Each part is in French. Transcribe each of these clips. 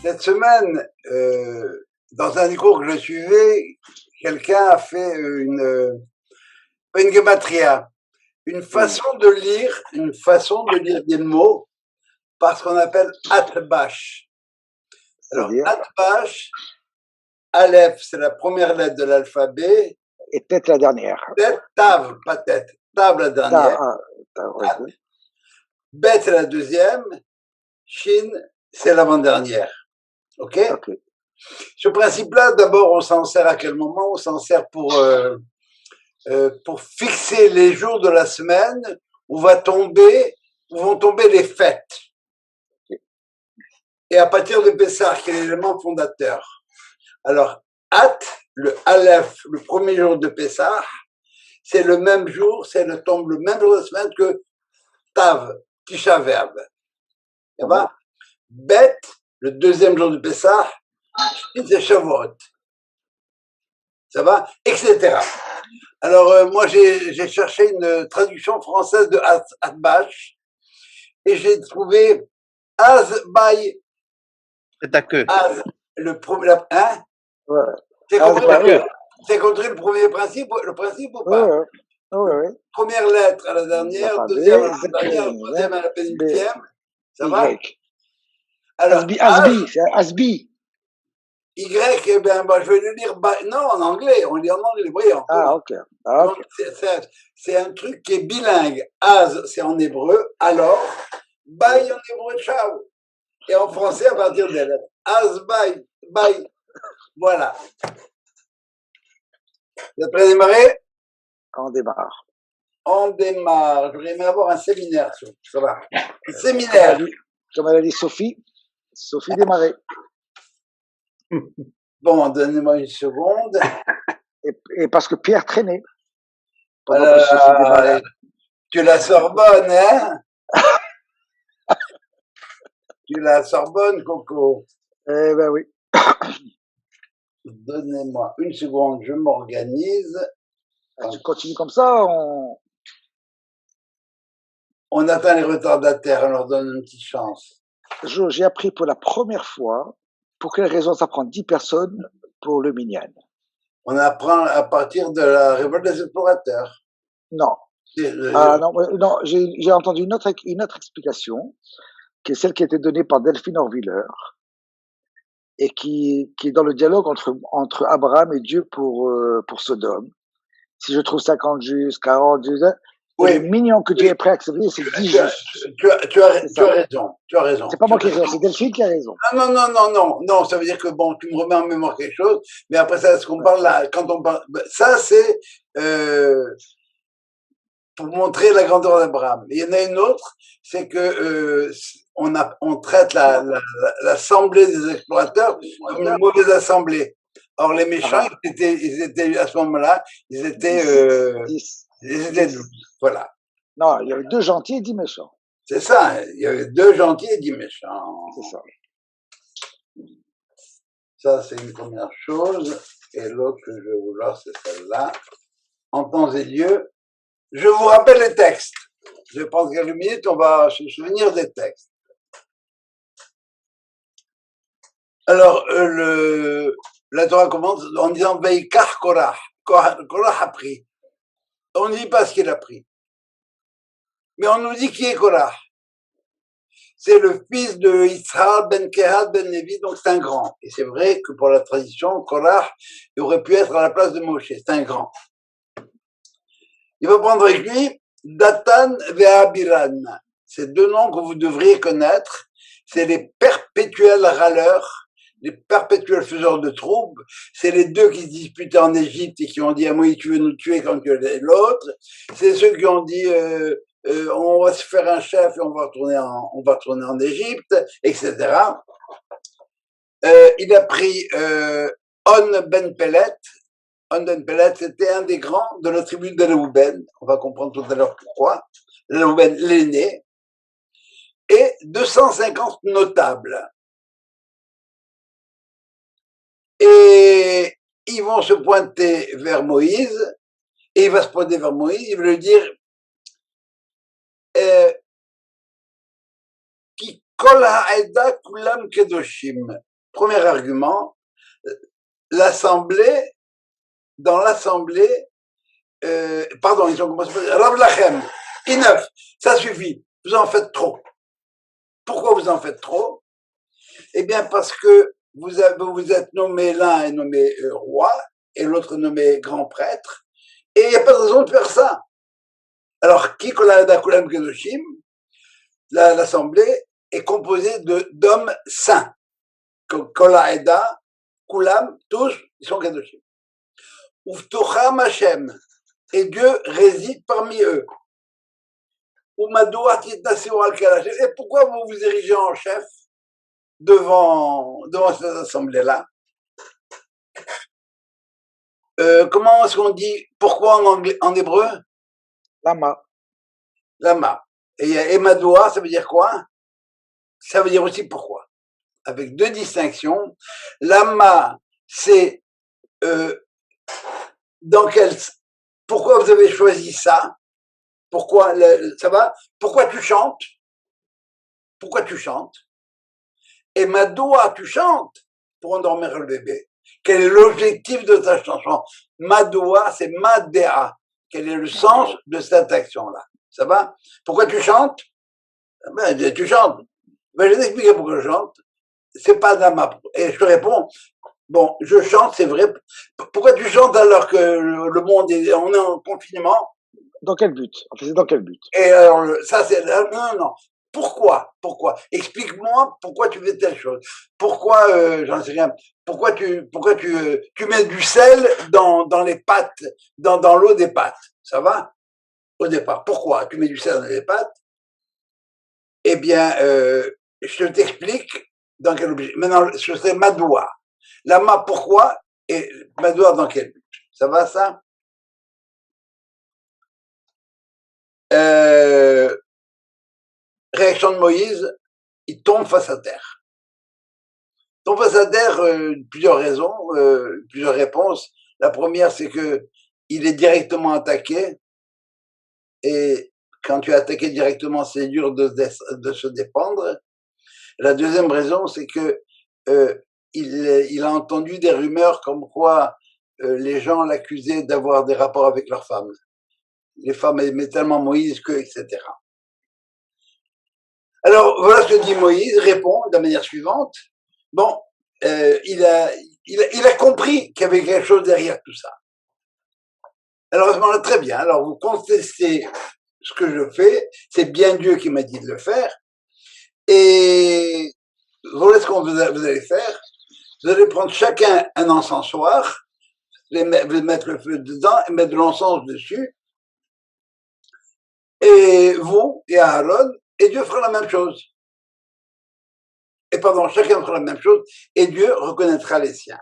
Cette semaine, dans un des cours que je suivais, quelqu'un a fait une gematria, une façon de lire des mots par ce qu'on appelle atbash. Alors, atbash, Aleph, c'est la première lettre de l'alphabet. Et tête la dernière. Tête, tav, pas tête. Tav la dernière. Bet, c'est la deuxième. Shin, c'est l'avant-dernière. OK? Ce principe-là, d'abord, on s'en sert à quel moment? On s'en sert pour fixer les jours de la semaine où vont tomber les fêtes. Et à partir de Pessah, qui est l'élément fondateur. Alors, At, le Aleph, le premier jour de Pessah, c'est le même jour, tombe le même jour de la semaine que Tav, Tisha B'Av. Bet, le deuxième jour de Pessah, c'est Shavuot. Ça va? Etc. Alors, moi, j'ai cherché une traduction française de Atbash et j'ai trouvé Azbay. C'est ta queue. Le premier, hein? Ouais. C'est compris le premier principe ou pas? Ouais. Première lettre à la dernière, deuxième à la dernière, troisième à la pénultième. Ça va? Alors, Asbi. Y, eh bien, je vais le lire, non, en anglais, on lit en anglais, oui. Ok. Donc, c'est un truc qui est bilingue. Az, c'est en hébreu, alors, Bay en hébreu, ciao. Et en français, à partir des lettres. Az, Bay. Voilà. Vous êtes prêts à démarrer? On démarre. On démarre. J'aurais aimé avoir un séminaire sur ça. Va. Un séminaire. Comme elle a dit Sophie démarrer. Bon, donnez-moi une seconde. Et parce que Pierre traînait. Tu la Sorbonne, hein? Tu la Sorbonne, Coco. Eh ben oui. Donnez-moi une seconde, je m'organise. Tu continues comme ça, on atteint les retardataires, on leur donne une petite chance. J'ai appris pour la première fois pour quelle raison ça prend 10 personnes pour le Minyan. On apprend à partir de la révolte des explorateurs. Non. Non, j'ai entendu une autre explication, qui est celle qui a été donnée par Delphine Orviller, et qui est dans le dialogue entre Abraham et Dieu pour Sodome. Si je trouve 50 justes, 40 justes, le mignon que Dieu est prêt à accepter, c'est 10 justes. Tu as raison. C'est pas moi qui ai raison, c'est Delphine qui a raison. Non, ça veut dire que bon, tu me remets en mémoire quelque chose, mais après ça, ce qu'on parle là, quand on parle, ça c'est pour montrer la grandeur d'Abraham. Il y en a une autre, c'est que on traite l'assemblée des explorateurs comme une mauvaise assemblée. Or, les méchants, ils étaient à ce moment-là, ils étaient 12. Voilà. Non, il y avait 2 gentils et 10 méchants. C'est ça, il y avait 2 gentils et 10 méchants. C'est ça. Ça, c'est une première chose. Et l'autre que je vais vouloir, c'est celle-là. En temps et lieu, je vous rappelle les textes. Je vais prendre quelques minutes, on va se souvenir des textes. Alors, la Torah commence en disant Veikar Korah. Korah a pris. On ne dit pas ce qu'il a pris. Mais on nous dit qui est Korah. C'est le fils de Yitzhak ben Kehat ben Levi, donc c'est un grand. Et c'est vrai que pour la tradition, Korah, il aurait pu être à la place de Moshe. C'est un grand. Il va prendre avec lui Datan et Abiran. C'est 2 noms que vous devriez connaître. C'est les perpétuels râleurs, les perpétuels faiseurs de troubles. C'est les 2 qui se disputaient en Égypte et qui ont dit à Moïse, tu veux nous tuer quand tu es l'autre. C'est ceux qui ont dit, on va se faire un chef et on va retourner en Égypte, etc. Il a pris On ben Pelet. On ben Pelet, c'était un des grands de la tribu de Reuben. On va comprendre tout à l'heure pourquoi. Reuben, l'aîné. Et 250 notables. Et ils vont se pointer vers Moïse, et il va se pointer vers Moïse, il va lui dire Ki kol ha'eda kulam kedoshim. Premier argument, l'assemblée, dans l'assemblée, pardon, ils ont commencé par dire, Rav Lachem, enough, ça suffit, vous en faites trop. Pourquoi vous en faites trop? Eh bien, parce que vous êtes nommé, l'un est nommé roi, et l'autre nommé grand prêtre, et il n'y a pas de raison de faire ça. Alors, qui kolada kulam kedoshim, l'assemblée est composée d'hommes saints. Kolaeda, kulam, tous, ils sont kedoshim. Uftocham Hashem, et Dieu réside parmi eux. Et pourquoi vous vous érigez en chef devant cette assemblée-là? Comment est-ce qu'on dit pourquoi en hébreu? Lama. Lama. Et Madoua, ça veut dire quoi? Ça veut dire aussi pourquoi. Avec deux distinctions. Lama, c'est pourquoi vous avez choisi ça? Pourquoi ça va? Pourquoi tu chantes? Pourquoi tu chantes? Et Madoua, tu chantes pour endormir le bébé. Quel est l'objectif de ta chanson? Madoua, c'est Madéa. Quel est le sens de cette action-là? Ça va? Pourquoi tu chantes? Ben, tu chantes. Ben, je vais t'expliquer pourquoi je chante. C'est pas Dama. Et je te réponds, bon, je chante, c'est vrai. Pourquoi tu chantes alors que le monde on est en confinement? Dans quel but? En fait, c'est dans quel but? Et alors, ça, c'est, non. Pourquoi? Explique-moi pourquoi tu fais telle chose. Pourquoi, j'en sais rien. Pourquoi tu mets du sel dans les pâtes, dans l'eau des pâtes? Ça va? Au départ. Pourquoi tu mets du sel dans les pâtes? Eh bien, je t'explique dans quel objet. Maintenant, ce serait Madoua. Lama, pourquoi? Et Madoua, dans quel but? Ça va, ça? Réaction de Moïse, il tombe face à terre. Tombe face à terre, plusieurs raisons, plusieurs réponses. La première, c'est que il est directement attaqué, et quand tu es attaqué directement, c'est dur de se défendre. La deuxième raison, c'est que il a entendu des rumeurs comme quoi les gens l'accusaient d'avoir des rapports avec leurs femmes. Les femmes aimaient tellement Moïse que, etc. Alors, voilà ce que dit Moïse, répond de la manière suivante. Bon, il a compris qu'il y avait quelque chose derrière tout ça. Alors, à ce moment-là, très bien. Alors, vous contestez ce que je fais. C'est bien Dieu qui m'a dit de le faire. Et voilà ce que vous allez faire. Vous allez prendre chacun un encensoir, vous mettre le feu dedans et mettre de l'encens dessus. Et vous et Aaron, et Dieu fera la même chose. Et pardon, chacun fera la même chose, et Dieu reconnaîtra les siens.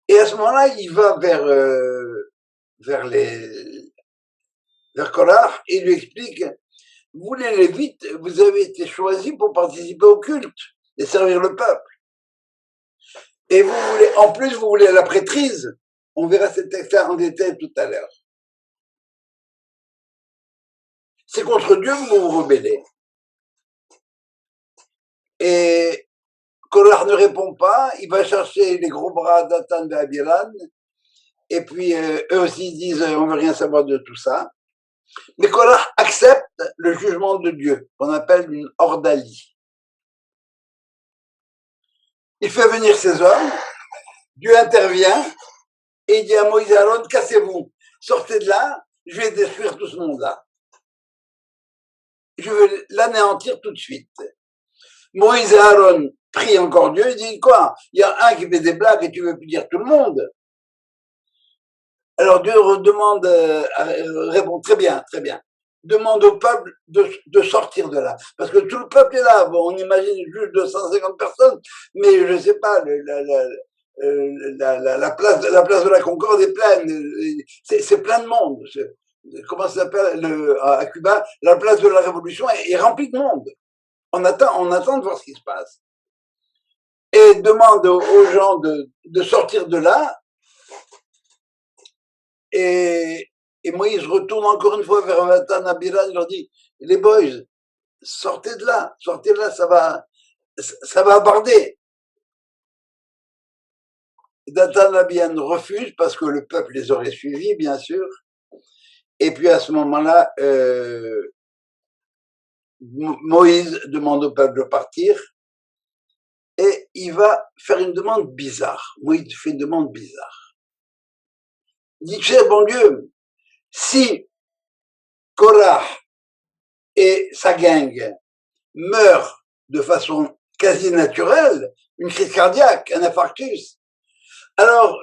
Et à ce moment-là, il va vers Korach et il lui explique, vous les Lévites, vous avez été choisis pour participer au culte et servir le peuple. Et en plus, vous voulez la prêtrise. On verra cet texte-là en détail tout à l'heure. C'est contre Dieu que vous vous rebellez. Et Korach ne répond pas, il va chercher les gros bras d'Atan et Abiran, et puis eux aussi disent on veut rien savoir de tout ça. Mais Korach accepte le jugement de Dieu, qu'on appelle une ordalie. Il fait venir ses hommes, Dieu intervient, et il dit à Moïse et Aaron, cassez-vous, sortez de là, je vais détruire tout ce monde-là. Je veux l'anéantir tout de suite. Moïse et Aaron prient encore Dieu, ils disent quoi? Il y a un qui fait des blagues et tu veux plus dire tout le monde. Alors Dieu répond très bien. Demande au peuple de sortir de là. Parce que tout le peuple est là. Bon, on imagine juste 250 personnes, mais je sais pas, la place de la Concorde est pleine. C'est plein de monde. Comment ça s'appelle à Cuba? La place de la Révolution est remplie de monde. On attend de voir ce qui se passe. Et demande aux gens de sortir de là. Et Moïse retourne encore une fois vers Matan Abiran, il leur dit, les boys, sortez de là, ça va. ça va aborder. Datan Abian refuse parce que le peuple les aurait suivis, bien sûr. Et puis à ce moment-là, Moïse demande au peuple de partir et il va faire une demande bizarre. Moïse fait une demande bizarre. Il dit, cher bon Dieu, si Korah et sa gang meurent de façon quasi naturelle, une crise cardiaque, un infarctus, alors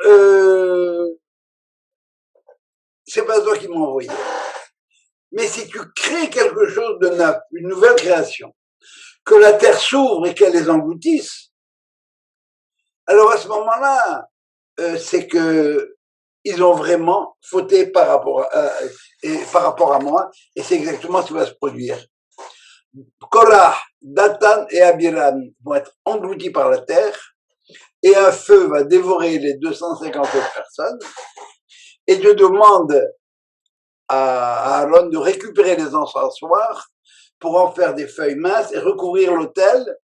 c'est pas toi qui m'as envoyé. Mais si tu crées quelque chose de neuf, une nouvelle création, que la terre s'ouvre et qu'elle les engloutisse, alors à ce moment-là, c'est que ils ont vraiment fauté par rapport à moi, et c'est exactement ce qui va se produire. Korah, Datan et Abiram vont être engloutis par la terre, et un feu va dévorer les 250 personnes, et Dieu demande à Aaron de récupérer les encensoirs pour en faire des feuilles minces et recouvrir l'autel,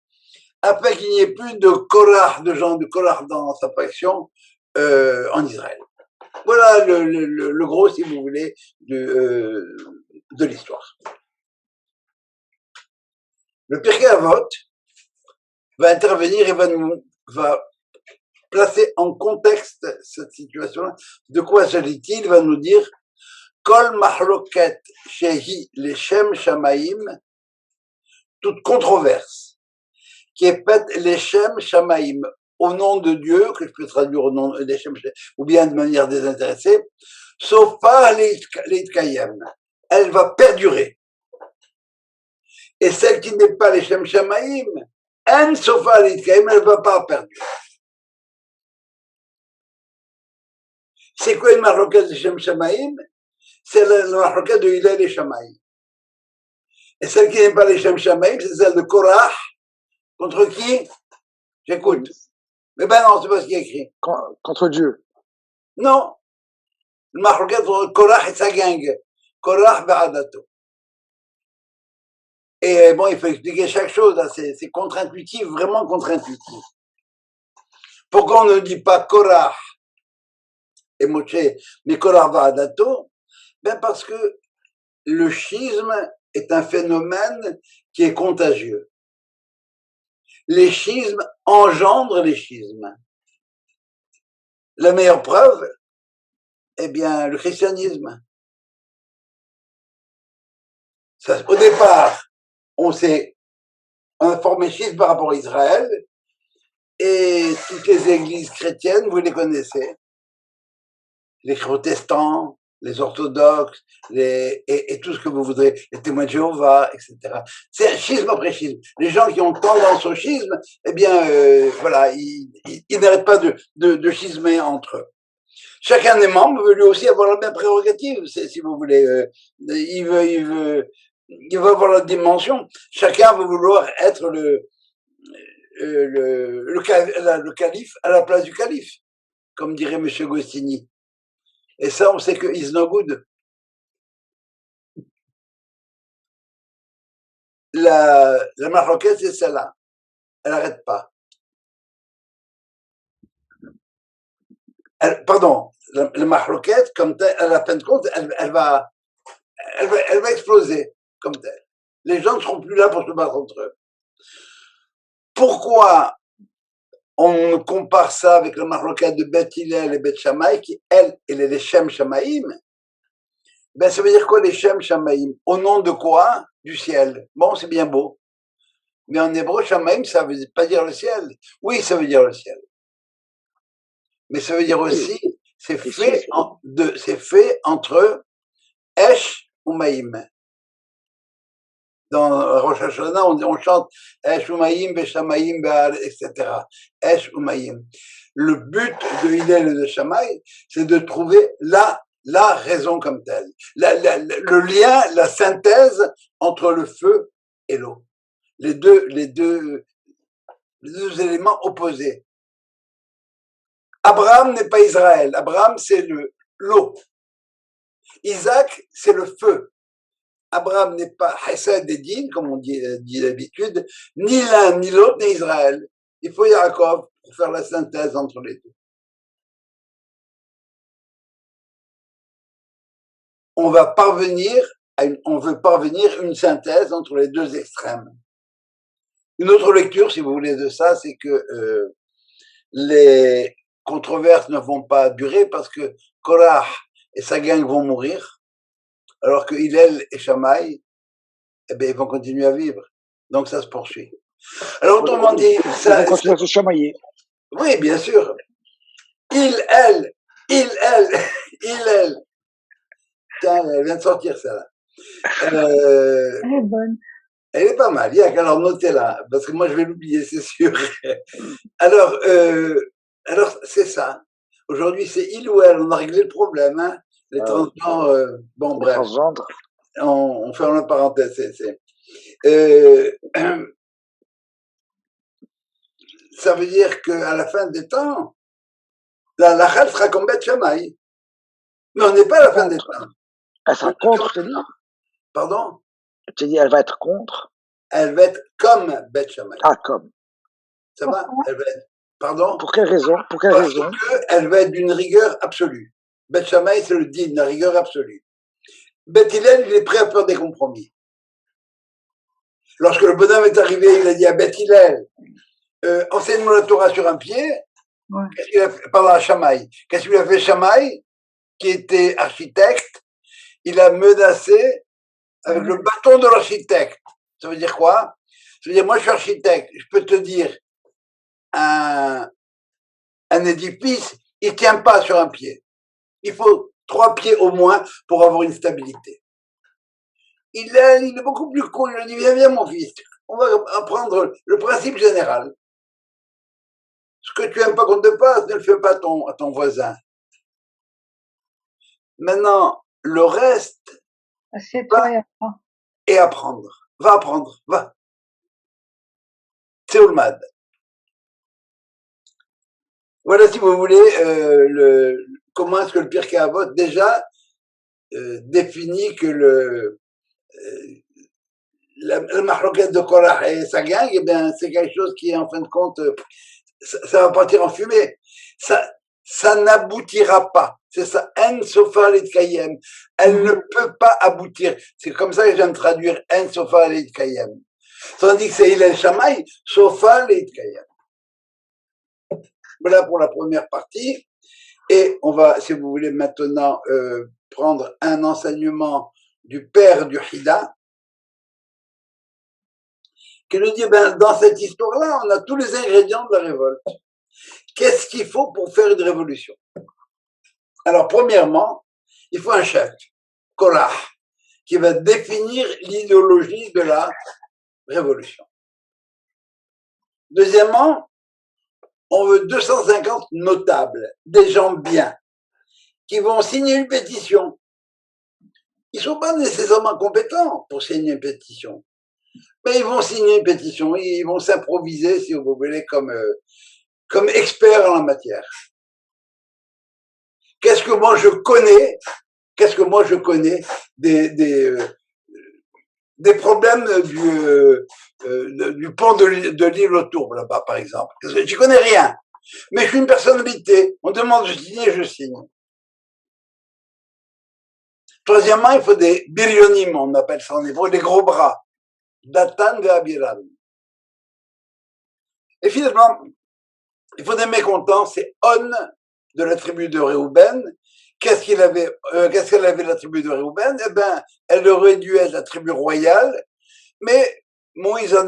afin qu'il n'y ait plus de Korah, de gens de Korah dans sa faction en Israël. Voilà le gros, si vous voulez, de l'histoire. Le Pirkei Avot va intervenir et va placer en contexte cette situation-là. De quoi s'agit-il? Il va nous dire Kol mahloket shehi leshem shamaim, toute controverse qui est faite leshem shamaim, au nom de Dieu, que je peux traduire au nom de leshem, ou bien de manière désintéressée, sauf pas leitkayem, elle va perdurer. Et celle qui n'est pas leshem shamaim, en sofa leitkayem, elle ne va pas perdurer. C'est quoi une mahloket leshem shamaim? C'est la mahloket de Hillel et Shammai. Et celle qui n'est pas les Shem Shamaim, c'est celle de Korah. Contre qui? J'écoute. Mais ben non, c'est pas ce qui est écrit. Contre Dieu. Non. Le mahloket entre Korah et sa gang. Korah ba'adato. Et bon, il faut expliquer chaque chose. Hein. C'est contre-intuitif, vraiment contre-intuitif. Pourquoi on ne dit pas Korah et Moshe, mais Korah ba'adato? Ben parce que le schisme est un phénomène qui est contagieux. Les schismes engendrent les schismes. La meilleure preuve, eh bien, le christianisme. Ça, au départ, on a formé schisme par rapport à Israël, et toutes les églises chrétiennes, vous les connaissez, les protestants, les orthodoxes, et tout ce que vous voudrez, les témoins de Jéhovah, etc. C'est un schisme après schisme. Les gens qui ont tendance au schisme, eh bien, voilà, ils n'arrêtent pas de schismer entre eux. Chacun des membres veut lui aussi avoir la même prérogative, si vous voulez. Il veut avoir la dimension. Chacun veut vouloir être le calife à la place du calife, comme dirait M. Gostini. Et ça, on sait que is no good. La mahloket, c'est celle-là. Elle n'arrête pas. Pardon, la mahloket, comme telle, à la fin de compte, elle va exploser comme telle. Les gens ne seront plus là pour se battre entre eux. Pourquoi on compare ça avec la mahloket de Beth Hillel et Beth Shammai, qui, elle est les Shem Shamaim? Ben, ça veut dire quoi les Shem Shamaim? Au nom de quoi? Du ciel. Bon, c'est bien beau. Mais en hébreu, Shamaim, ça veut pas dire le ciel. Oui, ça veut dire le ciel. Mais ça veut dire aussi, c'est fait entre Esh ou Maïm. Dans Rosh Hashanah, on chante Esh ou Maïm, Beshamayim, Baal, etc. Esh ou Maïm. Le but de Hillel et de Shammai, c'est de trouver la raison comme telle. Le lien, la synthèse entre le feu et l'eau. Les deux éléments opposés. Abraham n'est pas Israël. Abraham, c'est l'eau. Isaac, c'est le feu. Abraham n'est pas Hesed et Din, comme on dit d'habitude, ni l'un, ni l'autre, ni Israël. Il faut Yaakov pour faire la synthèse entre les deux. On veut parvenir à une synthèse entre les deux extrêmes. Une autre lecture, si vous voulez, de ça, c'est que les controverses ne vont pas durer parce que Korah et sa gang vont mourir, alors que Hillel et Shammai, eh bien, ils vont continuer à vivre. Donc ça se poursuit. Alors autrement dit, ils vont continuer à se chamailler. Oui, bien sûr. Hillel. Tiens, elle vient de sortir, ça là. Elle est bonne. Elle est pas mal. Il y a qu'à leur noter là, parce que moi je vais l'oublier, c'est sûr. Alors c'est ça. Aujourd'hui, c'est il ou elle. On a réglé le problème, hein. Les transgenres. Bon, bref. Transgendre. On ferme la parenthèse. Ça veut dire qu'à la fin des temps, la Lachal sera comme Beth Shammai. Mais on n'est pas à la fin des temps. Elle sera contre, tu dis? Pardon? Tu dis, elle va être contre? Elle va être comme Beth Shammai. Ah, comme. Ça va? Elle va être... Pardon? Pour quelle raison? Pour quelle raison? Parce qu'elle va être d'une rigueur absolue. Beth Shammai, c'est le din, la rigueur absolue. Beth Hillel, il est prêt à faire des compromis. Lorsque le bonhomme est arrivé, il a dit à Beth Hillel, enseigne-moi la Torah sur un pied. Ouais. Qu'est-ce qu'il a fait? Pardon, à Shammai. Qu'est-ce qu'il a fait Shammai, qui était architecte? Il a menacé avec le bâton de l'architecte. Ça veut dire quoi? Ça veut dire, moi je suis architecte, je peux te dire, un édifice, il tient pas sur un pied. Il faut 3 pieds au moins pour avoir une stabilité. Il est beaucoup plus cool, il a dit, viens mon fils, on va apprendre le principe général. Ce que tu aimes pas qu'on te passe, ne le fais pas à ton voisin. Maintenant, le reste, assieds-toi et apprendre. Va apprendre, va. C'est Olmad. Voilà, si vous voulez, comment est-ce que le Pirkei Avot déjà définit que la mahloket de Korah et sa gang, eh bien, c'est quelque chose qui, en fin de compte, ça va partir en fumée. Ça n'aboutira pas. C'est ça. En sofa litkayem. Elle ne peut pas aboutir. C'est comme ça que je viens de traduire en sofa litkayem. Tandis que c'est Hillel Shammai, sofa litkayem. Voilà pour la première partie. Et on va, si vous voulez, maintenant prendre un enseignement du père du Hida, qui nous dit, ben, dans cette histoire-là, on a tous les ingrédients de la révolte. Qu'est-ce qu'il faut pour faire une révolution? Alors, premièrement, il faut un chef, Korah, qui va définir l'idéologie de la révolution. Deuxièmement, on veut 250 notables, des gens bien, qui vont signer une pétition. Ils ne sont pas nécessairement compétents pour signer une pétition, mais ils vont signer une pétition, ils vont s'improviser, si vous voulez, comme experts en la matière. Qu'est-ce que moi je connais des problèmes du pont de l'île aux Tourbes, là-bas, par exemple. Je connais rien. Mais je suis une personnalité. On demande de signer, je signe. Troisièmement, il faut des birionim, on appelle ça en hébreu, des gros bras. Datan et Abiram. Et finalement, il faut des mécontents, c'est On de la tribu de Réhouben. Qu'est-ce qu'elle avait la tribu de Réhouben? Eh ben, elle aurait dû être la tribu royale, mais Moïse en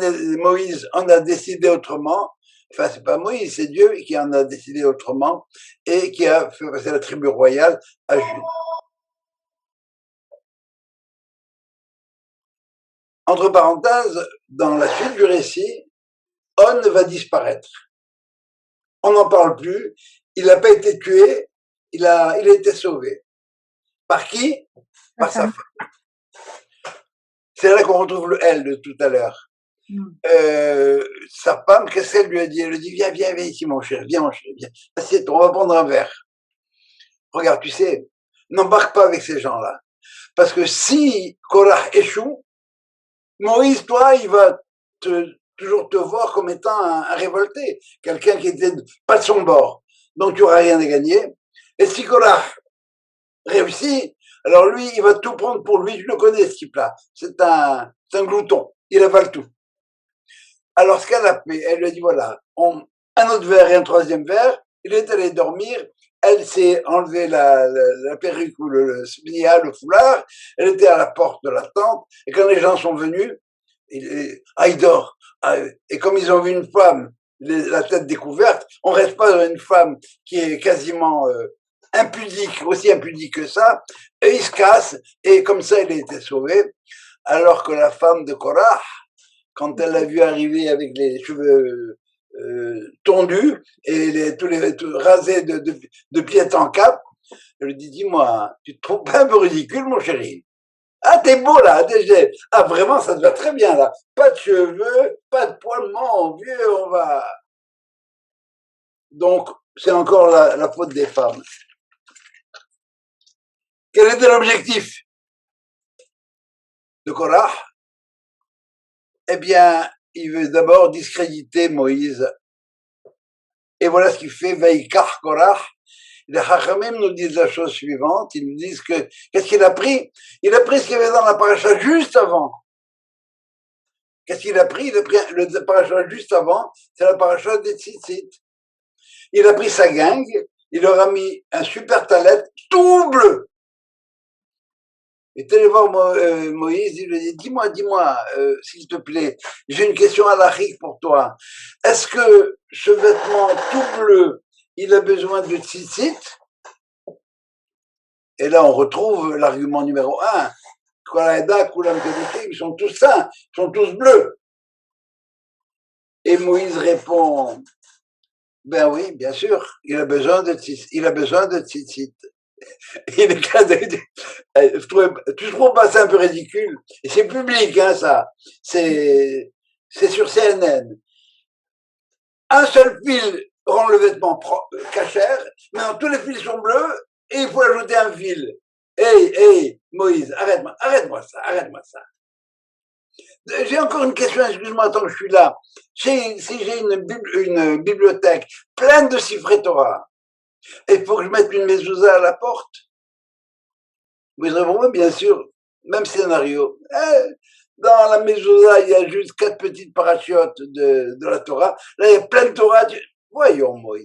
a décidé autrement. Enfin, c'est pas Moïse, c'est Dieu qui en a décidé autrement et qui a fait passer la tribu royale à Jude. Entre parenthèses, dans la suite du récit, On va disparaître. On n'en parle plus. Il n'a pas été tué. Il a été sauvé. Par qui? Par sa femme. C'est là qu'on retrouve le L de tout à l'heure. Sa femme, qu'est-ce qu'elle lui a dit? Elle lui a dit, viens ici, mon cher, viens. Assieds-toi, on va prendre un verre. Regarde, tu sais, n'embarque pas avec ces gens-là. Parce que si Korah échoue, Moïse, toi, il va toujours te voir comme étant un révolté, quelqu'un qui était pas de son bord. Donc tu auras rien à gagner. Et si Korah réussit, alors lui, il va tout prendre pour lui. Je le connais, ce type-là. C'est un glouton. Il avale tout. Alors ce qu'elle a fait, elle lui a dit voilà, un autre verre et un troisième verre. Il est allé dormir. Elle s'est enlevé la perruque ou le foulard. Elle était à la porte de la tente. Et quand les gens sont venus, il dort. Et comme ils ont vu une femme, la tête découverte, on reste pas dans une femme qui est quasiment impudique, aussi impudique que ça. Et il se casse. Et comme ça, il a été sauvé. Alors que la femme de Korah, quand elle l'a vu arriver avec les cheveux tondus et tout rasés de pied en cap, je lui dis, dis-moi, tu te trouves pas un peu ridicule, mon chéri? Ah, t'es beau là, déjà. Ah, vraiment, ça te va très bien là. Pas de cheveux, pas de poils, mon vieux, on va. Donc, c'est encore la faute des femmes. Quel était l'objectif de Korah? Eh bien, il veut d'abord discréditer Moïse. Et voilà ce qu'il fait, Veikar Korah. Les Hachamim nous disent la chose suivante, ils nous disent que, qu'est-ce qu'il a pris? Il a pris ce qu'il y avait dans la paracha juste avant. Qu'est-ce qu'il a pris? Il a pris le paracha juste avant, c'est la paracha des Tzitzit. Il a pris sa gangue, il leur a mis un super talet tout bleu. Il est allé voir Moïse, il lui a dit, dis-moi, s'il te plaît, j'ai une question halachique pour toi. Est-ce que ce vêtement tout bleu, il a besoin de tzitzit? Et là, on retrouve l'argument numéro 1. Ils sont tous sains, ils sont tous bleus. Et Moïse répond, ben oui, bien sûr, il a besoin de tzitzit. Il est tu trouves pas ça un peu ridicule? Et c'est public, hein, ça. C'est sur CNN. Un seul fil rend le vêtement cachère, mais tous les fils sont bleus et il faut ajouter un fil. Hey, Moïse, arrête-moi ça. J'ai encore une question, excuse-moi, tant que je suis là. Si j'ai une bibliothèque pleine de Sifrei Torah, il faut que je mette une mezouza à la porte? Vous répondez, bien sûr, même scénario. Dans la mezouza, il y a juste 4 petites parachiotes de la Torah. Là, il y a plein de Torah. Voyons, Moïse,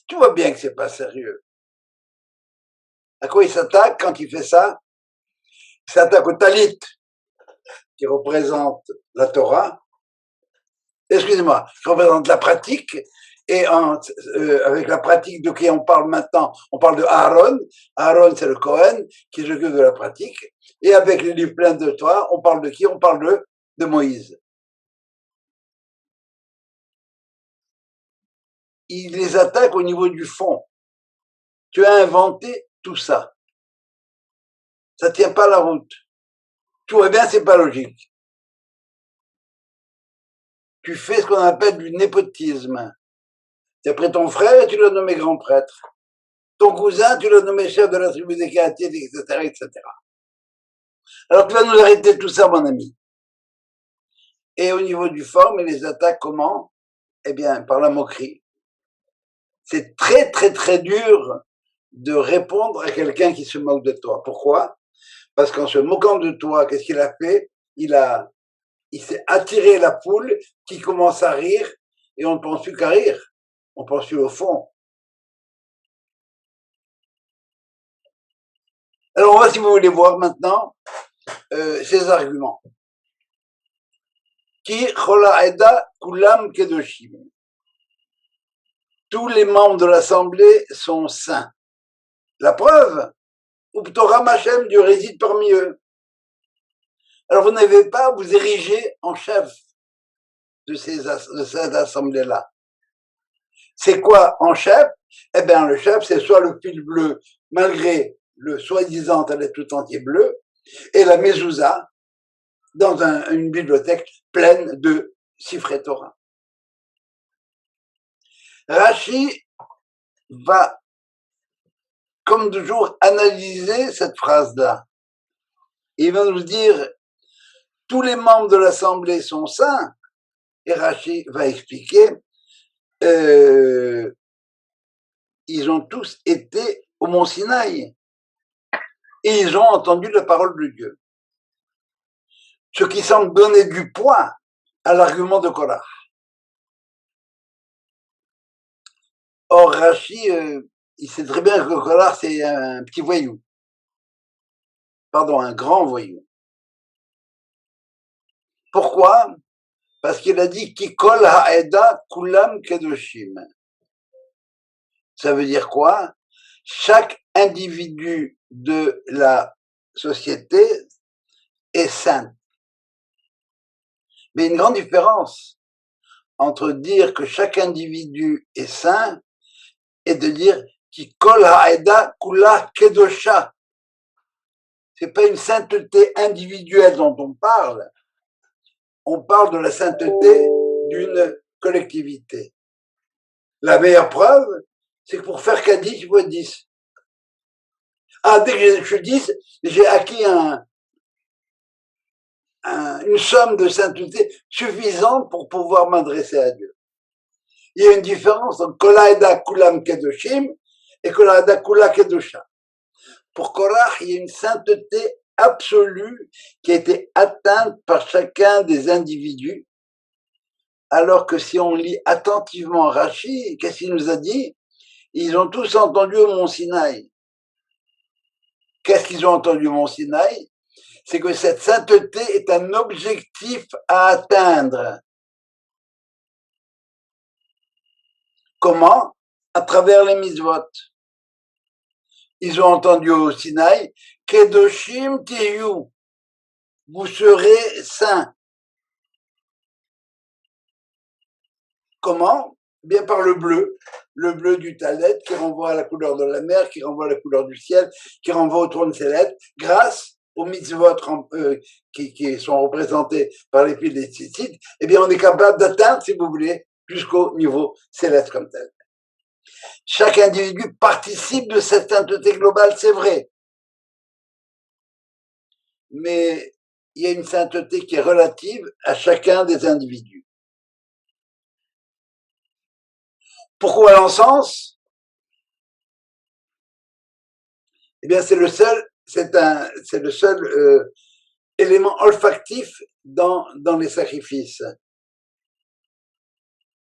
tu vois bien que c'est pas sérieux. À quoi il s'attaque quand il fait ça? Il s'attaque au talit, qui représente la Torah. Excusez-moi, qui représente la pratique. Et avec la pratique de qui on parle maintenant, on parle de Aaron. Aaron, c'est le Cohen, qui s'occupe de la pratique. Et avec les livres pleins de Torah, on parle de qui? On parle de Moïse. Il les attaque au niveau du fond. Tu as inventé tout ça. Ça tient pas la route. Tout va bien, c'est pas logique. Tu fais ce qu'on appelle du népotisme. Tu as pris ton frère et tu l'as nommé grand prêtre. Ton cousin, tu l'as nommé chef de la tribu des Kéatites, etc. Alors tu vas nous arrêter tout ça, mon ami. Et au niveau du forme, il les attaque comment? Eh bien, par la moquerie. C'est très, très, très dur de répondre à quelqu'un qui se moque de toi. Pourquoi? Parce qu'en se moquant de toi, qu'est-ce qu'il a fait? Il s'est attiré la foule qui commence à rire et on ne pense plus qu'à rire. On pense plus au fond. Alors, on va, si vous voulez voir maintenant, ces arguments. Ki chola eda kulam kedoshim. Tous les membres de l'Assemblée sont saints. La preuve, Uptoram Hashem, Dieu réside parmi eux. Alors vous n'avez pas à vous ériger en chef de cette assemblée-là. C'est quoi en chef? Eh bien, le chef, c'est soit le fil bleu, malgré le soi-disant elle est tout entier bleu, et la mezouza dans une bibliothèque pleine de Sifrei Torah. Rashi va, comme toujours, analyser cette phrase-là. il va nous dire, tous les membres de l'Assemblée sont saints, et Rashi va expliquer, ils ont tous été au mont Sinaï, et ils ont entendu la parole de Dieu. Ce qui semble donner du poids à l'argument de Korach. Or, Rashi, il sait très bien que Korach, c'est un petit voyou. Pardon, un grand voyou. Pourquoi? Parce qu'il a dit Kikol ha'eda kulam kedoshim. Ça veut dire quoi? Chaque individu de la société est saint. Mais une grande différence entre dire que chaque individu est saint et de dire Kikol ha'eda kula kedosha. C'est pas une sainteté individuelle dont on parle de la sainteté d'une collectivité. La meilleure preuve, c'est que pour faire Kaddish, il faut être 10. Ah, dès que je suis 10, j'ai acquis une somme de sainteté suffisante pour pouvoir m'adresser à Dieu. Il y a une différence entre Kolaeda Kulam Kedoshim et Kolaeda Kula Kedosha. Pour Korach, il y a une sainteté absolue qui a été atteinte par chacun des individus, alors que si on lit attentivement Rashi, qu'est-ce qu'il nous a dit? Ils ont tous entendu au mont Sinaï. Qu'est-ce qu'ils ont entendu au mont Sinaï? C'est que cette sainteté est un objectif à atteindre. Comment? À travers les mitzvot. Ils ont entendu au Sinaï, Kedoshim Tiyu, vous serez saints. Comment? Bien par le bleu du talet qui renvoie à la couleur de la mer, qui renvoie à la couleur du ciel, qui renvoie au trône céleste, grâce aux mitzvot qui sont représentés par les fils des tzitzit, eh bien on est capable d'atteindre, si vous voulez, jusqu'au niveau céleste comme tel. Chaque individu participe de cette sainteté globale, c'est vrai. Mais il y a une sainteté qui est relative à chacun des individus. Pourquoi l'encens? Eh bien, c'est le seul élément olfactif dans les sacrifices.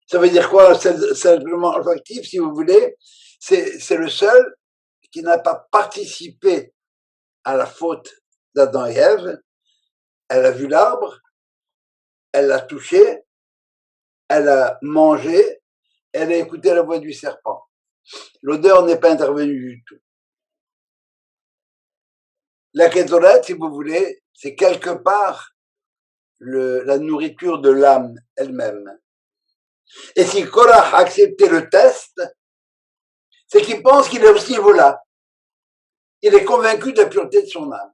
Ça veut dire quoi, simplement olfactif, si vous voulez? C'est le seul qui n'a pas participé à la faute d'Adam et Ève. Elle a vu l'arbre, elle l'a touché, elle a mangé, elle a écouté la voix du serpent. L'odeur n'est pas intervenue du tout. La kétorette, si vous voulez, c'est quelque part la nourriture de l'âme elle-même. Et si Korach a accepté le test, c'est qu'il pense qu'il est à ce niveau-là. Il est convaincu de la pureté de son âme.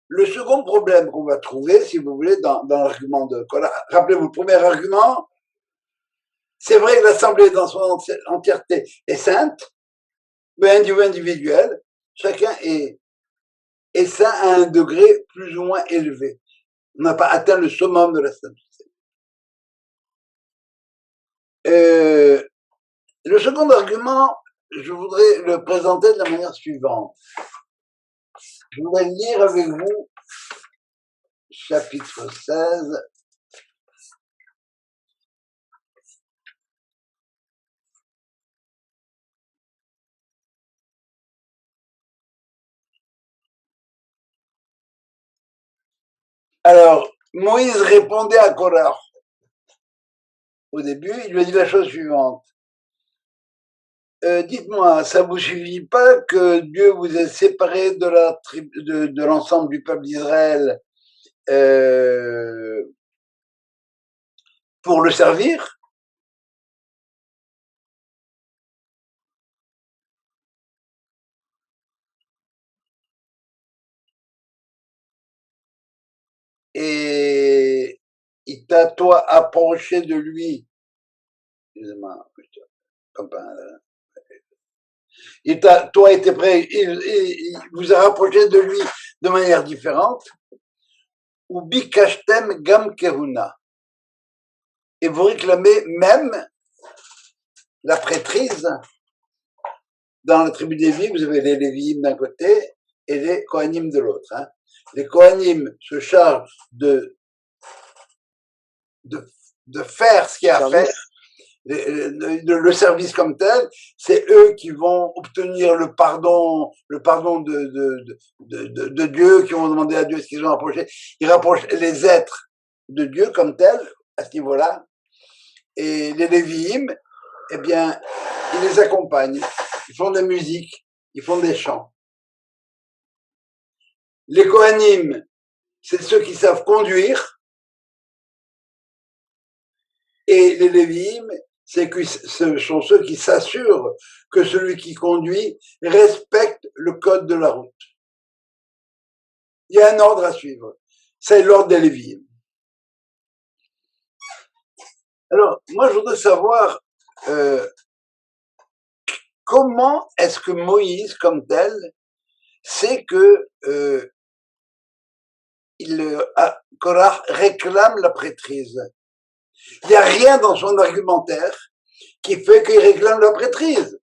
Le second problème qu'on va trouver, si vous voulez, dans l'argument de Korach, rappelez-vous, le premier argument, c'est vrai que l'Assemblée dans son entièreté est sainte, mais individuel, chacun est saint à un degré plus ou moins élevé. On n'a pas atteint le summum de la sainteté. Le second argument, je voudrais le présenter de la manière suivante. Je voudrais lire avec vous chapitre 16. Alors, Moïse répondait à Korach. Au début, il lui a dit la chose suivante. Dites-moi, ça vous suffit pas que Dieu vous ait séparé de l'ensemble du peuple d'Israël pour le servir? Et il t'a, toi, approché de lui. Excusez-moi, Toi et tes frères, il vous a rapproché de lui de manière différente. Ou bikashtem gam kehuna. Et vous réclamez même la prêtrise. Dans la tribu des Lévi, vous avez les Lévi'im d'un côté et les Kohanim de l'autre. Hein. Les Kohanim se chargent de faire ce qu'il y a à faire, le service comme tel, c'est eux qui vont obtenir le pardon de Dieu, qui vont demander à Dieu ce qu'ils ont rapproché. Ils rapprochent les êtres de Dieu comme tel, à ce niveau-là. Et les Lévi'im, eh bien, ils les accompagnent. Ils font de la musique, ils font des chants. Les Kohanim, c'est ceux qui savent conduire. Et les Lévi'im, ce sont ceux qui s'assurent que celui qui conduit respecte le code de la route. Il y a un ordre à suivre. C'est l'ordre des Lévi'im. Alors, moi, je voudrais savoir comment est-ce que Moïse, comme tel, sait que Korach réclame la prêtrise. Il n'y a rien dans son argumentaire qui fait qu'il réclame la prêtrise.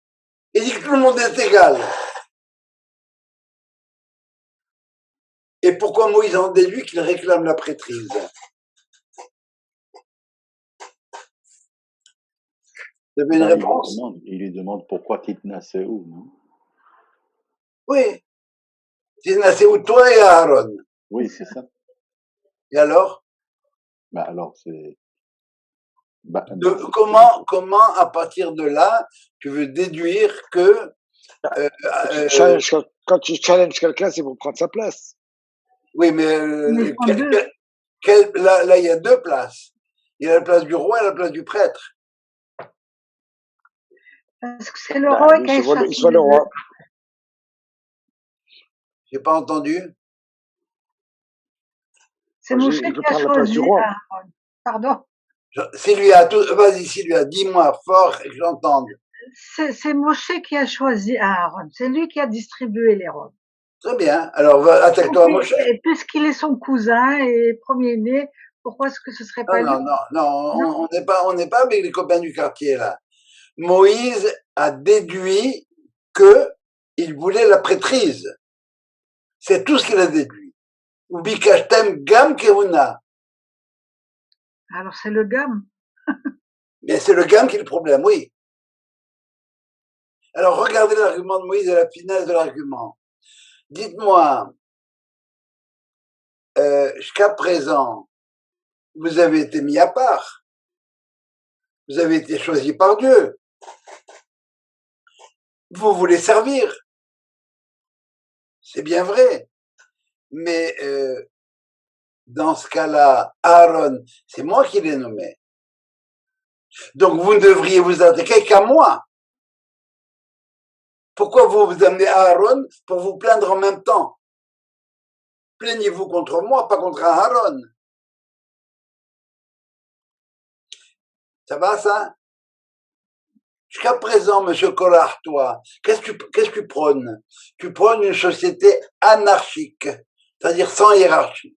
Il dit que tout le monde est égal. Et pourquoi Moïse en déduit qu'il réclame la prêtrise? Vous avez une réponse? Il lui demande pourquoi Titnaseou, non? Oui. Titnaseou, toi et Aaron. Oui, c'est ça. Et alors? Bah alors, c'est... Comment, à partir de là, tu veux déduire que... quand tu challenges quelqu'un, c'est pour prendre sa place. Oui, mais là, il y a deux places. Il y a la place du roi et la place du prêtre. Parce que c'est le roi qui a choisi. Il soit le roi. J'ai pas entendu. C'est Moshe qui a choisi Aaron. Pardon. Vas-y, Sylvia, dis-moi fort et que j'entende. C'est Moshe qui a choisi Aaron. C'est lui qui a distribué les robes. Très bien. Alors, attaque-toi à Moshe. Et puisqu'il est son cousin et premier-né, pourquoi est-ce que ce serait pas lui? Non, on n'est pas avec les copains du quartier, là. Moïse a déduit qu'il voulait la prêtrise. C'est tout ce qu'il a déduit. Ou bikashtem gam kehuna. Alors c'est le gam. Mais c'est le gam qui est le problème, oui. Alors regardez l'argument de Moïse et la finesse de l'argument. Dites-moi, jusqu'à présent, vous avez été mis à part. Vous avez été choisi par Dieu. Vous voulez servir. C'est bien vrai. Mais dans ce cas-là, Aaron, c'est moi qui l'ai nommé. Donc vous ne devriez vous attaquer qu'à moi. Pourquoi vous amenez Aaron pour vous plaindre en même temps? Plaignez-vous contre moi, pas contre Aaron. Ça va, ça? Jusqu'à présent, monsieur Korach, toi, qu'est-ce que tu prônes? Tu prônes une société anarchique, c'est-à-dire sans hiérarchie.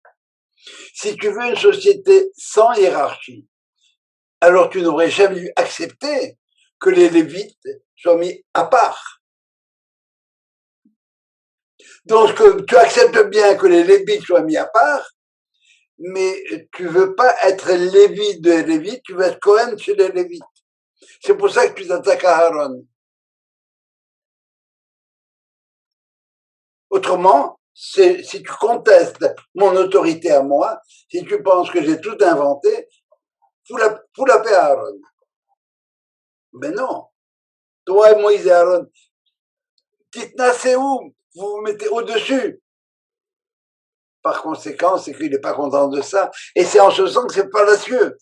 Si tu veux une société sans hiérarchie, alors tu n'aurais jamais dû accepter que les Lévites soient mis à part. Donc, tu acceptes bien que les Lévites soient mis à part, mais tu veux pas être Lévite de Lévite, tu veux être Cohen chez les Lévites. C'est pour ça que tu t'attaques à Aaron. Autrement, si tu contestes mon autorité à moi, si tu penses que j'ai tout inventé, fous la paix à Aaron. Mais non. Toi et Moïse et Aaron, Titnaseou, vous vous mettez au-dessus. Par conséquent, c'est qu'il n'est pas content de ça. Et c'est en ce sens que c'est fallacieux.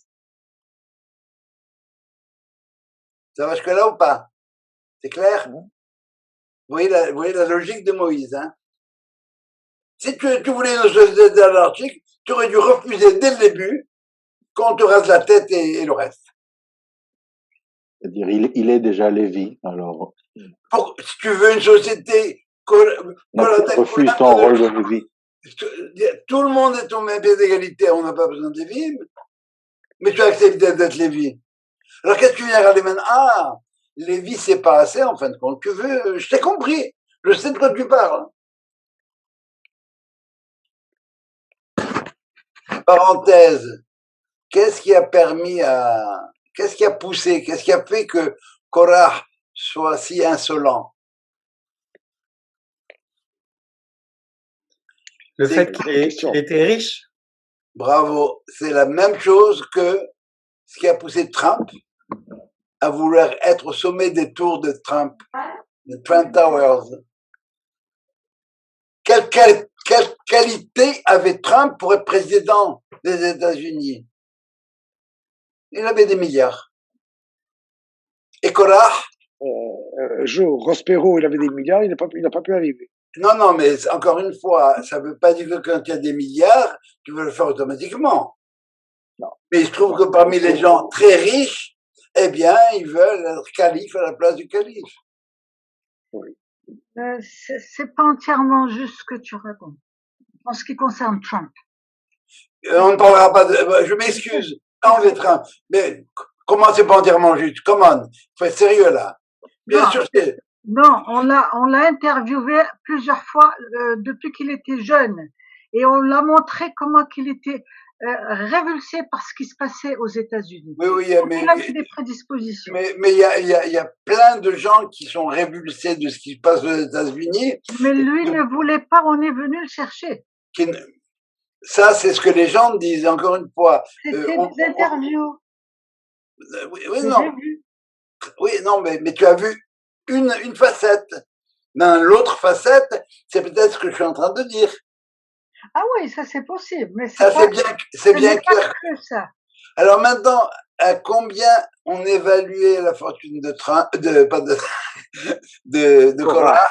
Ça va jusque-là ou pas? C'est clair? Vous voyez la logique de Moïse, hein? Si tu voulais une société anarchique, tu aurais dû refuser dès le début qu'on te rase la tête et le reste. C'est-à-dire, il est déjà Lévi, alors Si tu veux une société refuse ton rôle de Lévi. tout le monde est au même pied d'égalité, on n'a pas besoin de Lévi, mais tu as accepté d'être Lévi. Alors qu'est-ce que tu viens râler maintenant? Ah, Lévi, c'est pas assez, en fin de compte. Tu veux, je t'ai compris. Je sais de quoi tu parles. Parenthèse. Qu'est-ce qui a poussé, qu'est-ce qui a fait que Korah soit si insolent? Le fait qu'il était riche. Bravo. C'est la même chose que ce qui a poussé Trump à vouloir être au sommet des tours de Trump, de Trump Towers. Quelle qualité avait Trump pour être président des États-Unis? Il avait des milliards. Et Korah? Ross Perot, il avait des milliards, il n'a pas pu arriver. Non, mais encore une fois, ça ne veut pas dire que quand il y a des milliards, tu veux le faire automatiquement. Non. Mais il se trouve que parmi les gens très riches, eh bien, ils veulent être calife à la place du calife. Oui. C'est pas entièrement juste ce que tu racontes en ce qui concerne Trump. On ne parlera pas de... Je m'excuse, enlever Trump. Mais comment c'est pas entièrement juste? Come on, faut être sérieux là. Bien sûr, c'est... Non, on l'a interviewé plusieurs fois depuis qu'il était jeune et on l'a montré comment qu'il était révulsé par ce qui se passait aux États-Unis. Oui, mais il avait des prédispositions. Mais il y a plein de gens qui sont révulsés de ce qui se passe aux États-Unis. Mais lui ne voulait pas, on est venu le chercher. Ça, c'est ce que les gens disent, encore une fois. C'était des interviews. Oui, non. Oui, non, mais tu as vu une facette. Dans l'autre facette, c'est peut-être ce que je suis en train de dire. Ah oui, ça c'est possible, mais ça c'est bien clair. Que ça. Alors maintenant, à combien on évaluait la fortune de Korah?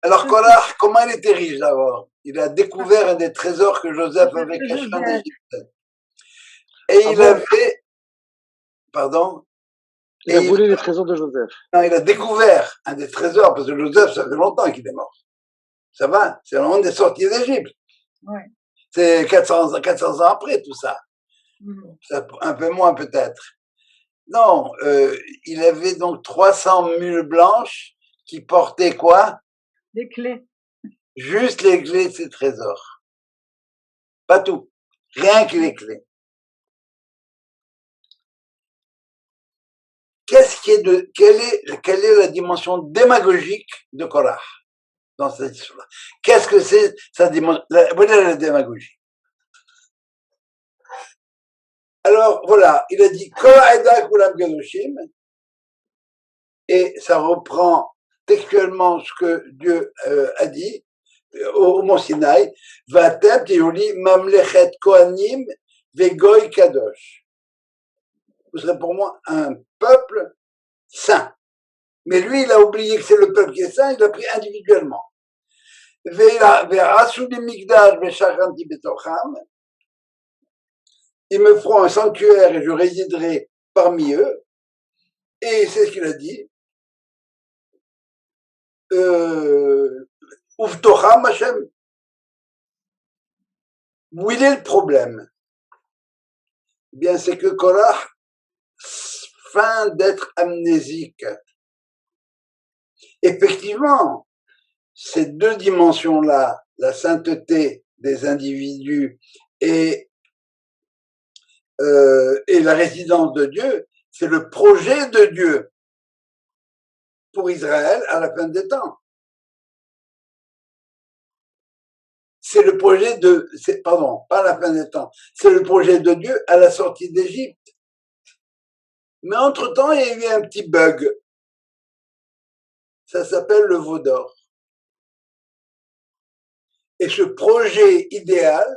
Alors Korah, comment il était riche d'abord? Il a découvert un des trésors que Joseph avait caché en Égypte. Et il avait... Pardon? Il a volé les trésors de Joseph. Non, il a découvert un des trésors, parce que Joseph, ça fait longtemps qu'il est mort. Ça va? C'est le moment des sorties d'Égypte. Ouais. C'est 400 ans après tout ça. Un peu moins peut-être. Non, il avait donc 300 mules blanches qui portaient quoi? Les clés. Juste les clés de ses trésors. Pas tout. Rien que les clés. Quelle est la dimension démagogique de Korah dans cette histoire? Qu'est-ce que c'est sa dimension? Voilà la démagogie. Alors, voilà, il a dit Korah Eda Kulam Gadoshim, et ça reprend textuellement ce que Dieu a dit au Mont Sinaï, Vatem Tiyuli Mamlechet Kohanim Vegoy Kadosh. Vous serez pour moi un peuple saint. Mais lui, il a oublié que c'est le peuple qui est saint, il l'a pris individuellement. Ils me feront un sanctuaire et je résiderai parmi eux. Et c'est ce qu'il a dit. Uvtocham Hashem. Où il est le problème? Eh bien, c'est que Korah feint d'être amnésique. Effectivement, ces deux dimensions-là, la sainteté des individus et la résidence de Dieu, c'est le projet de Dieu pour Israël à la fin des temps. C'est le projet pardon, pas à la fin des temps, c'est le projet de Dieu à la sortie d'Égypte. Mais entre-temps, il y a eu un petit bug. Ça s'appelle le veau d'or. Et ce projet idéal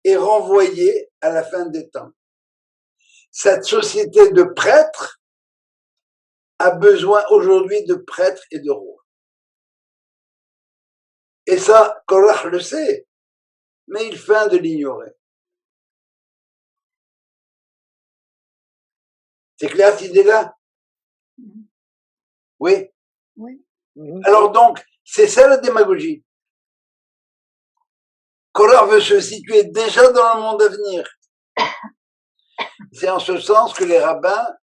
est renvoyé à la fin des temps. Cette société de prêtres a besoin aujourd'hui de prêtres et de rois. Et ça, Korah le sait, mais il feint de l'ignorer. C'est clair cette idée-là? Oui. Oui. Alors donc, c'est ça la démagogie. Korach veut se situer déjà dans le monde à venir. C'est en ce sens que les rabbins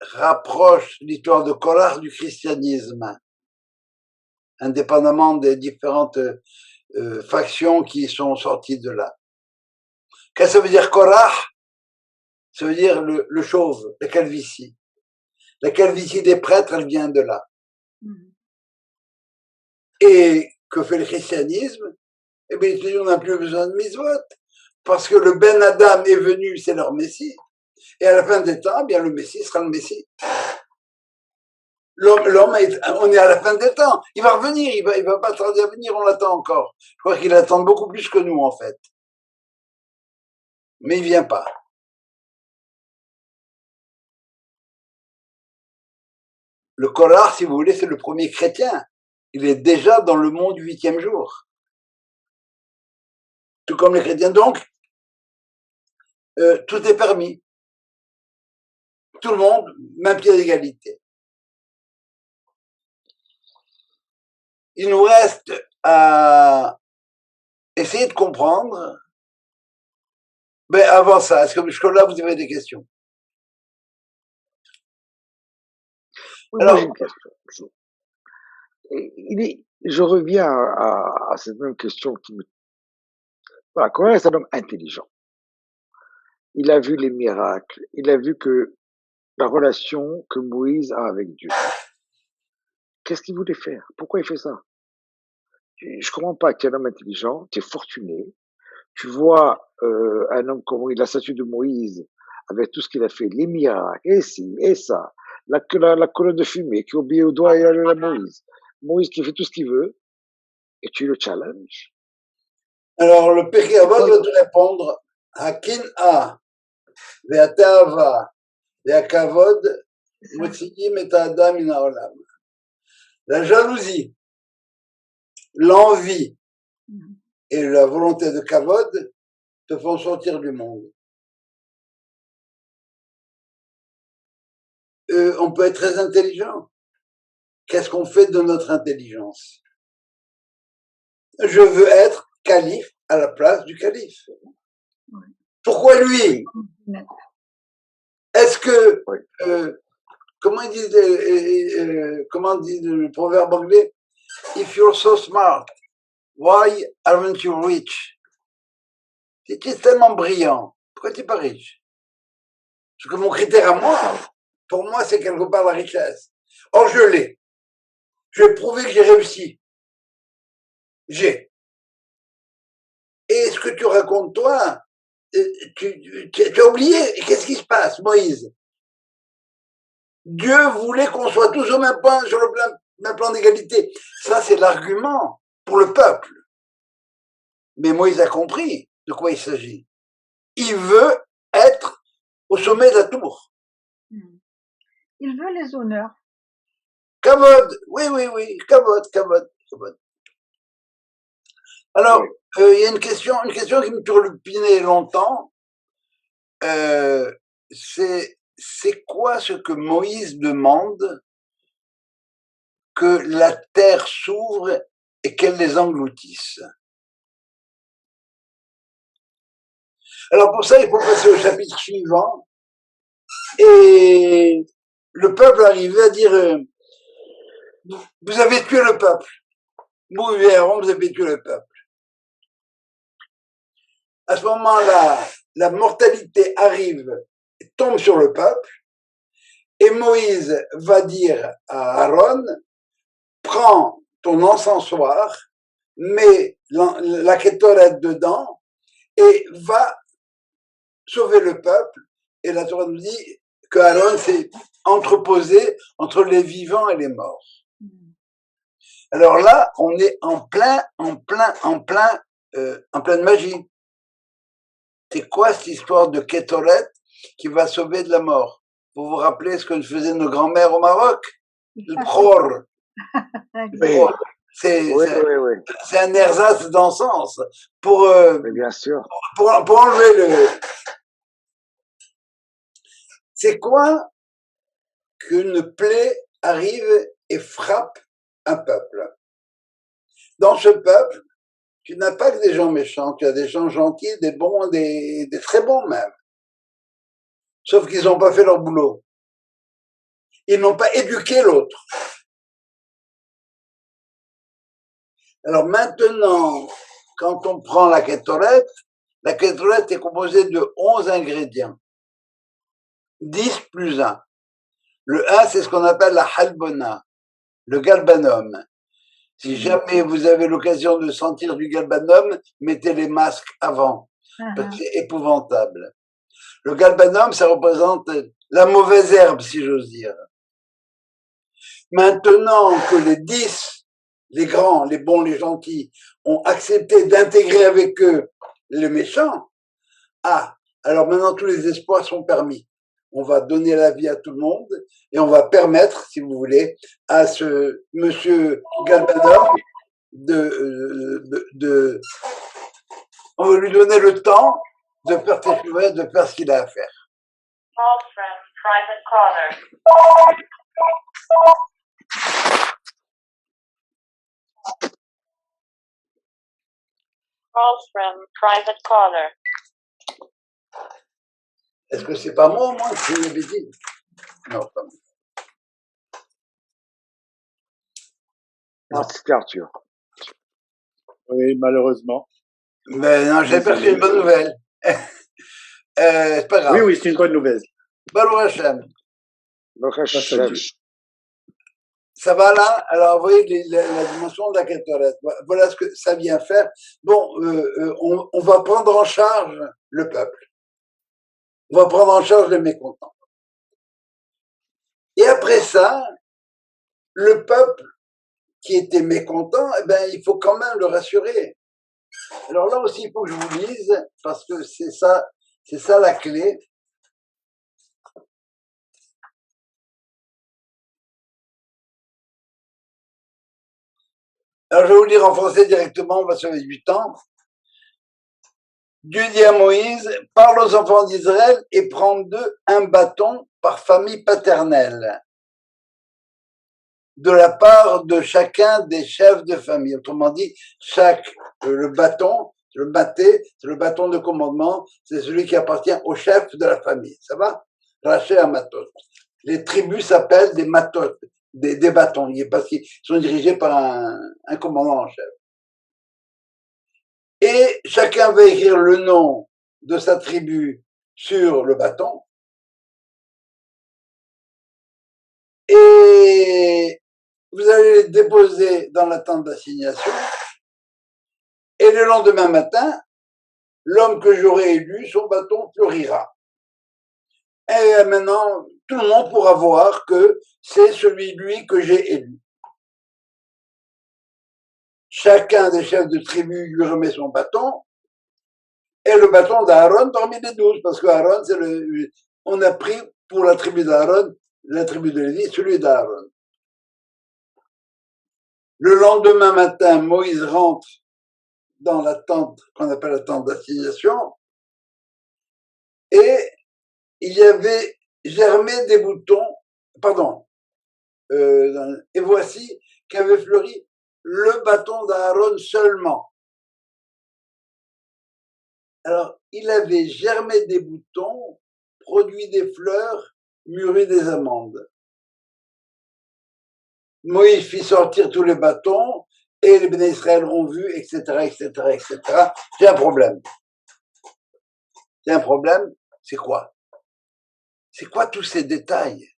rapprochent l'histoire de Korach du christianisme, indépendamment des différentes factions qui sont sorties de là. Qu'est-ce que ça veut dire Korach? Ça veut dire le chauve, la calvitie. La calvitie des prêtres, elle vient de là. Et que fait le christianisme? Eh bien, on n'a plus besoin de mitzvot, parce que le Ben Adam est venu, c'est leur Messie. Et à la fin des temps, eh bien, le Messie sera le Messie. L'homme, on est à la fin des temps. Il va revenir, il va pas tarder à venir, on l'attend encore. Je crois qu'il attend beaucoup plus que nous, en fait. Mais il vient pas. Le Korach, si vous voulez, c'est le premier chrétien. Il est déjà dans le monde du 8e jour. Tout comme les chrétiens. Donc, tout est permis. Tout le monde, même pied d'égalité. Il nous reste à essayer de comprendre. Mais avant ça, est-ce que jusque-là, vous avez des questions? Alors, j'ai une question. Je reviens à cette même question qui me... Voilà, Korach est un homme intelligent. Il a vu les miracles. Il a vu que la relation que Moïse a avec Dieu. Qu'est-ce qu'il voulait faire? Pourquoi il fait ça? Je comprends pas. Tu es un homme intelligent, tu es fortuné. Tu vois un homme comme la statue de Moïse, avec tout ce qu'il a fait, les miracles, et ci, et ça, la colonne de fumée qui obéit au doigt et à la Moïse. Moïse qui fait tout ce qu'il veut, et tu le challenges. Alors, le Pirkei Avot va te répondre, Hakin'a, ve'atava, ve'akavod, motziim et ha'adam min ha'olam. La jalousie, l'envie et la volonté de kavod te font sortir du monde. On peut être très intelligent. Qu'est-ce qu'on fait de notre intelligence? Je veux être calife à la place du calife. Pourquoi lui? Est-ce que, comment dit le proverbe anglais? If you're so smart, why aren't you rich? Si tu es tellement brillant, pourquoi tu n'es pas riche? Parce que mon critère à moi, pour moi, c'est quelque part la richesse. Or, je l'ai. Je vais prouver que j'ai réussi. J'ai. Et ce que tu racontes, toi, tu as oublié. Qu'est-ce qui se passe, Moïse? Dieu voulait qu'on soit tous au même point, sur le même plan d'égalité. Ça, c'est l'argument pour le peuple. Mais Moïse a compris de quoi il s'agit. Il veut être au sommet de la tour. Il veut les honneurs. Kavod, oui, kavod. Alors, il y a une question qui me turlupinait longtemps. C'est quoi ce que Moïse demande que la terre s'ouvre et qu'elle les engloutisse? Alors pour ça, il faut passer au chapitre suivant. Et le peuple arrivait à dire, vous avez tué le peuple. Moïse et Aaron, vous avez tué le peuple. À ce moment-là, la mortalité arrive, tombe sur le peuple, et Moïse va dire à Aaron, prends ton encensoir, mets la kétorette dedans, et va sauver le peuple. Et la Torah nous dit que Aaron s'est entreposé entre les vivants et les morts. Alors là, on est en pleine magie. C'est quoi cette histoire de Kétoret qui va sauver de la mort? Vous vous rappelez ce que faisaient nos grands-mères au Maroc? Le Khor. C'est un ersatz d'encens pour, bien sûr. pour enlever le... C'est quoi qu'une plaie arrive et frappe un peuple? Dans ce peuple, tu n'as pas que des gens méchants, tu as des gens gentils, des bons, des très bons même. Sauf qu'ils n'ont pas fait leur boulot. Ils n'ont pas éduqué l'autre. Alors maintenant, quand on prend la kétorette est composée de 11 ingrédients. 10 plus 1. Le 1, c'est ce qu'on appelle la halbona, le galbanum. Si jamais vous avez l'occasion de sentir du galbanum, mettez les masques avant, parce que c'est épouvantable. Le galbanum, ça représente la mauvaise herbe, si j'ose dire. Maintenant que les 10, les grands, les bons, les gentils, ont accepté d'intégrer avec eux les méchants, alors maintenant tous les espoirs sont permis. On va donner la vie à tout le monde et on va permettre, si vous voulez, à ce monsieur Galbanum on va lui donner le temps de faire de faire ce qu'il a à faire. Call from private caller. Call from private caller. Est-ce que c'est pas moi qui fais des bêtises? Non, pas moi. Non, c'était Arthur. Oui, malheureusement. Mais non, j'ai perçu une bonne nouvelle. C'est pas grave. Oui, c'est une bonne nouvelle. Baruch Hashem. Ça va là? Alors, vous voyez la dimension de la kétorette. Voilà ce que ça vient faire. Bon, on va prendre en charge le peuple. On va prendre en charge les mécontents. Et après ça, le peuple qui était mécontent, eh ben, il faut quand même le rassurer. Alors là aussi, il faut que je vous lise, parce que c'est ça la clé. Alors, je vais vous lire en français directement, on va sauver du temps. Dieu dit à Moïse, parle aux enfants d'Israël et prends d'eux un bâton par famille paternelle, de la part de chacun des chefs de famille. Autrement dit, le bâton, le bâté, c'est le bâton de commandement, c'est celui qui appartient au chef de la famille. Ça va? Raché à matot. Les tribus s'appellent des matot, des bâtons, parce qu'ils sont dirigés par un commandant en chef. Et chacun va écrire le nom de sa tribu sur le bâton. Et vous allez les déposer dans la tente d'assignation. Et le lendemain matin, l'homme que j'aurai élu, son bâton fleurira. Et maintenant, tout le monde pourra voir que c'est celui-lui que j'ai élu. Chacun des chefs de tribu lui remet son bâton, et le bâton d'Aaron parmi les 12, parce que Aaron, on a pris pour la tribu d'Aaron, la tribu de Lévi, celui d'Aaron. Le lendemain matin, Moïse rentre dans la tente qu'on appelle la tente d'assignation, et il y avait germé des boutons, et voici qu'avait fleuri le bâton d'Aaron seulement. Alors, il avait germé des boutons, produit des fleurs, mûri des amandes. Moïse fit sortir tous les bâtons, et les béné Israël ont vu, etc., etc., etc. J'ai un problème. C'est quoi? C'est quoi tous ces détails?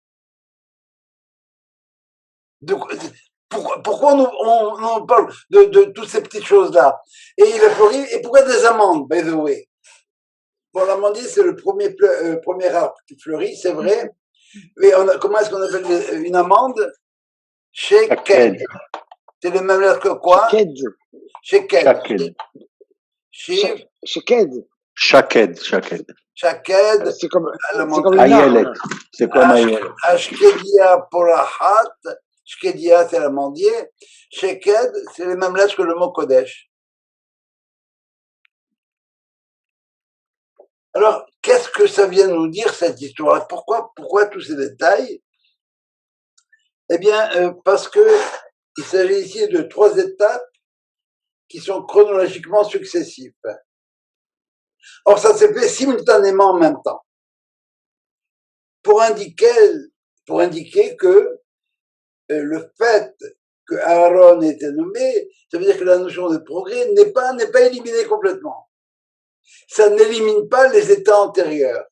Pourquoi on parle de toutes ces petites choses-là? Et il a fleuri, et pourquoi des amandes, by the way? Bon, l'amandine, c'est le premier arbre qui fleurit, c'est vrai. Mais comment est-ce qu'on appelle une amande? Sheked. C'est le même lettre que quoi? Sheked. Shaked. C'est comme Ayelet. C'est comme Ayelet. Ashkedia Porahat. Shkedia, c'est l'amandier. Sheked, c'est les mêmes lettres que le mot Kodesh. Alors, qu'est-ce que ça vient nous dire cette histoire? Pourquoi tous ces détails? Eh bien, parce que il s'agit ici de 3 étapes qui sont chronologiquement successives. Or, ça s'est fait simultanément en même temps. Pour indiquer que le fait que Aaron ait été nommé, ça veut dire que la notion de progrès n'est pas éliminée complètement. Ça n'élimine pas les états antérieurs.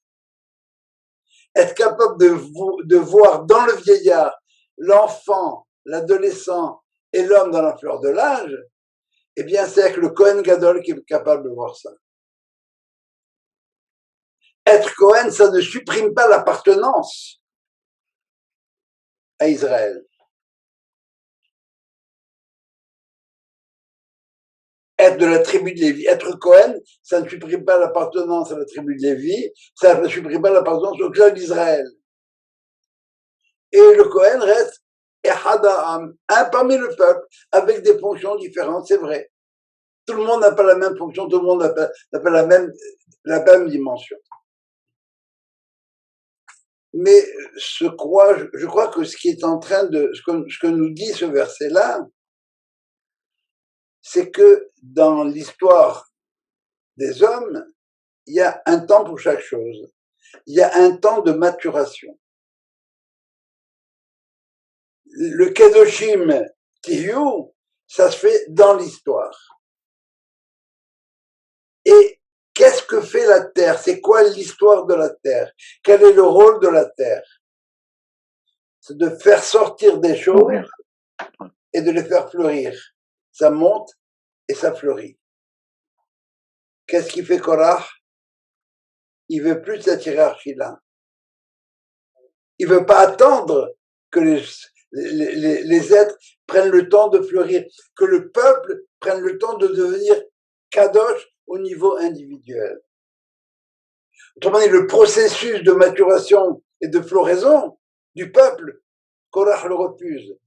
Être capable de voir dans le vieillard l'enfant, l'adolescent et l'homme dans la fleur de l'âge, eh bien, c'est avec le Kohen Gadol qui est capable de voir ça. Être Kohen, ça ne supprime pas l'appartenance à Israël. Être de la tribu de Lévi, être Kohen, ça ne supprime pas l'appartenance à la tribu de Lévi, ça ne supprime pas l'appartenance au clan d'Israël. Et le Kohen reste Echad Ha'am, un parmi le peuple, avec des fonctions différentes, c'est vrai. Tout le monde n'a pas la même fonction, tout le monde n'a pas la même dimension. Mais je crois que ce qui est en train de, ce que nous dit ce verset-là, c'est que dans l'histoire des hommes, il y a un temps pour chaque chose. Il y a un temps de maturation. Le Kedoshim Tiyu, ça se fait dans l'histoire. Et qu'est-ce que fait la terre? C'est quoi l'histoire de la terre? Quel est le rôle de la terre? C'est de faire sortir des choses et de les faire fleurir. Ça monte et ça fleurit. Qu'est-ce qui fait Korach? Il veut plus de cette hiérarchie-là. Il veut pas attendre que les êtres prennent le temps de fleurir, que le peuple prenne le temps de devenir kadosh au niveau individuel. Autrement dit, le processus de maturation et de floraison du peuple, Korach le refuse.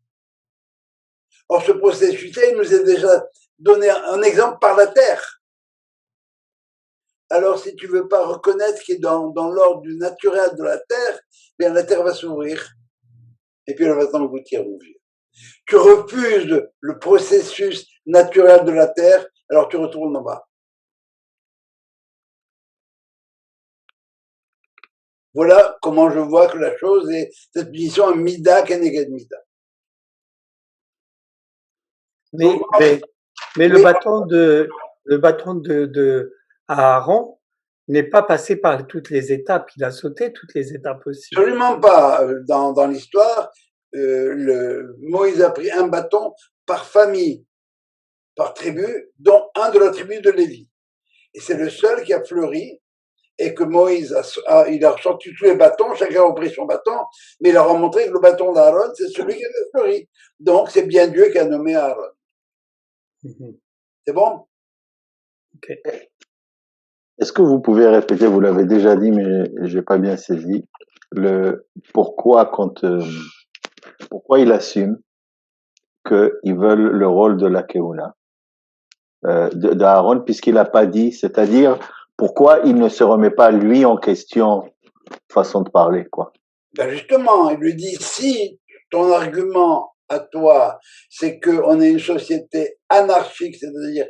Or, ce processus-là, il nous est déjà donné un exemple par la terre. Alors, si tu veux pas reconnaître ce qui est dans l'ordre du naturel de la terre, bien, la terre va s'ouvrir. Et puis, elle va t'engloutir, mon vieux. Tu refuses le processus naturel de la terre, alors tu retournes en bas. Voilà comment je vois que la chose est, cette mission est mida keneged mida. Mais Oui. le bâton de Aaron n'est pas passé par toutes les étapes. Il a sauté toutes les étapes aussi. Absolument pas. Dans l'histoire, Moïse a pris un bâton par famille, par tribu, dont un de la tribu de Lévi. Et c'est le seul qui a fleuri, et que Moïse il a ressorti tous les bâtons, chacun a pris son bâton, mais il leur a montré que le bâton d'Aaron, c'est celui qui avait fleuri. Donc, c'est bien Dieu qui a nommé Aaron. C'est bon? Okay. Est-ce que vous pouvez répéter, vous l'avez déjà dit, mais j'ai pas bien saisi, pourquoi il assume qu'ils veulent le rôle de la Keuna, d'Aaron, puisqu'il n'a pas dit, c'est-à-dire, pourquoi il ne se remet pas lui en question, façon de parler, quoi. Ben justement, il lui dit, si ton argument à toi, c'est qu'on est une société anarchique, c'est-à-dire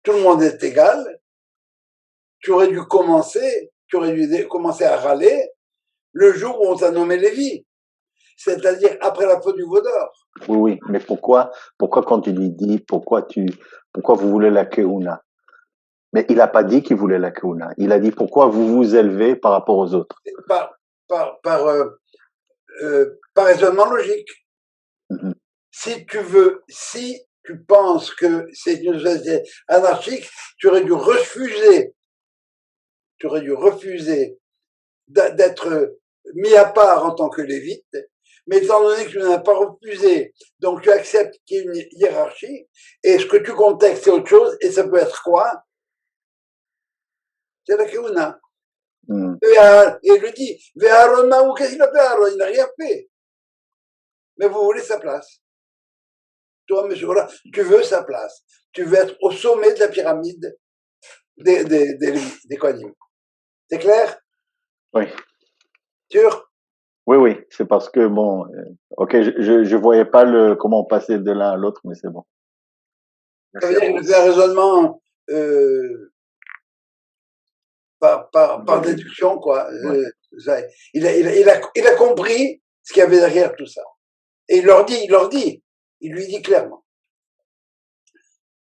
tout le monde est égal, tu aurais dû commencer à râler le jour où on t'a nommé Lévi, c'est-à-dire après la faute du veau d'or. Oui, mais pourquoi quand il lui dit, pourquoi vous voulez la Keuna? Mais il n'a pas dit qu'il voulait la Keuna. Il a dit pourquoi vous vous élevez par rapport aux autres. Par raisonnement logique. Mm-hmm. Si tu penses que c'est une société anarchique, tu aurais dû refuser d'être mis à part en tant que lévite, mais étant donné que tu n'as pas refusé, donc tu acceptes qu'il y ait une hiérarchie, et ce que tu contextes, c'est autre chose, et ça peut être quoi? C'est la Keuna. Et il lui dit, Aaron Maou, qu'est-ce qu'il a fait Aaron? Il n'a rien fait. Mais vous voulez sa place. Toi, monsieur Gola, tu veux sa place. Tu veux être au sommet de la pyramide des Kohanim. C'est clair? Oui. Sûr? Oui, c'est parce que bon, ok, je voyais pas comment passer de l'un à l'autre, mais c'est bon. Ça veut dire qu'il fait un raisonnement par déduction, quoi. Ouais. Il a compris ce qu'il y avait derrière tout ça. Et il lui dit clairement.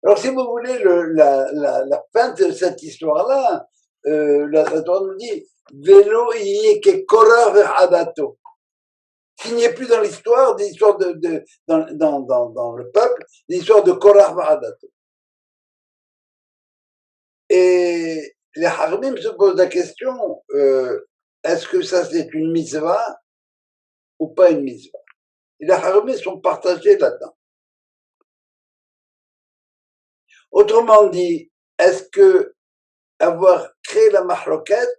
Alors, si vous voulez, la fin de cette histoire-là, la Torah nous dit, Velo que korah verhadato. Qu'il n'y ait plus dans l'histoire des histoires dans le peuple, des histoires de korah verhadato. Et les Harmim se posent la question, est-ce que ça c'est une mitzvah ou pas une mitzvah? Et les Harmim sont partagés là-dedans. Autrement dit, est-ce que avoir créé la mahloket,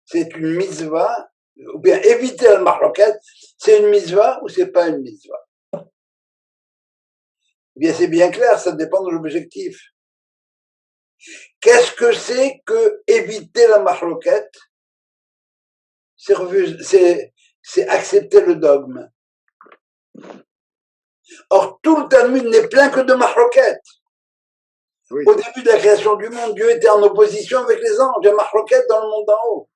c'est une mitzvah, ou bien éviter la mahloket, c'est une mitzvah ou c'est pas une mitzvah? Eh bien, c'est bien clair, ça dépend de l'objectif. Qu'est-ce que c'est que éviter la mahloket? C'est accepter le dogme. Or, tout le Talmud n'est plein que de mahloket. Oui. Au début de la création du monde, Dieu était en opposition avec les anges. Il y a mahloket dans le monde d'en haut.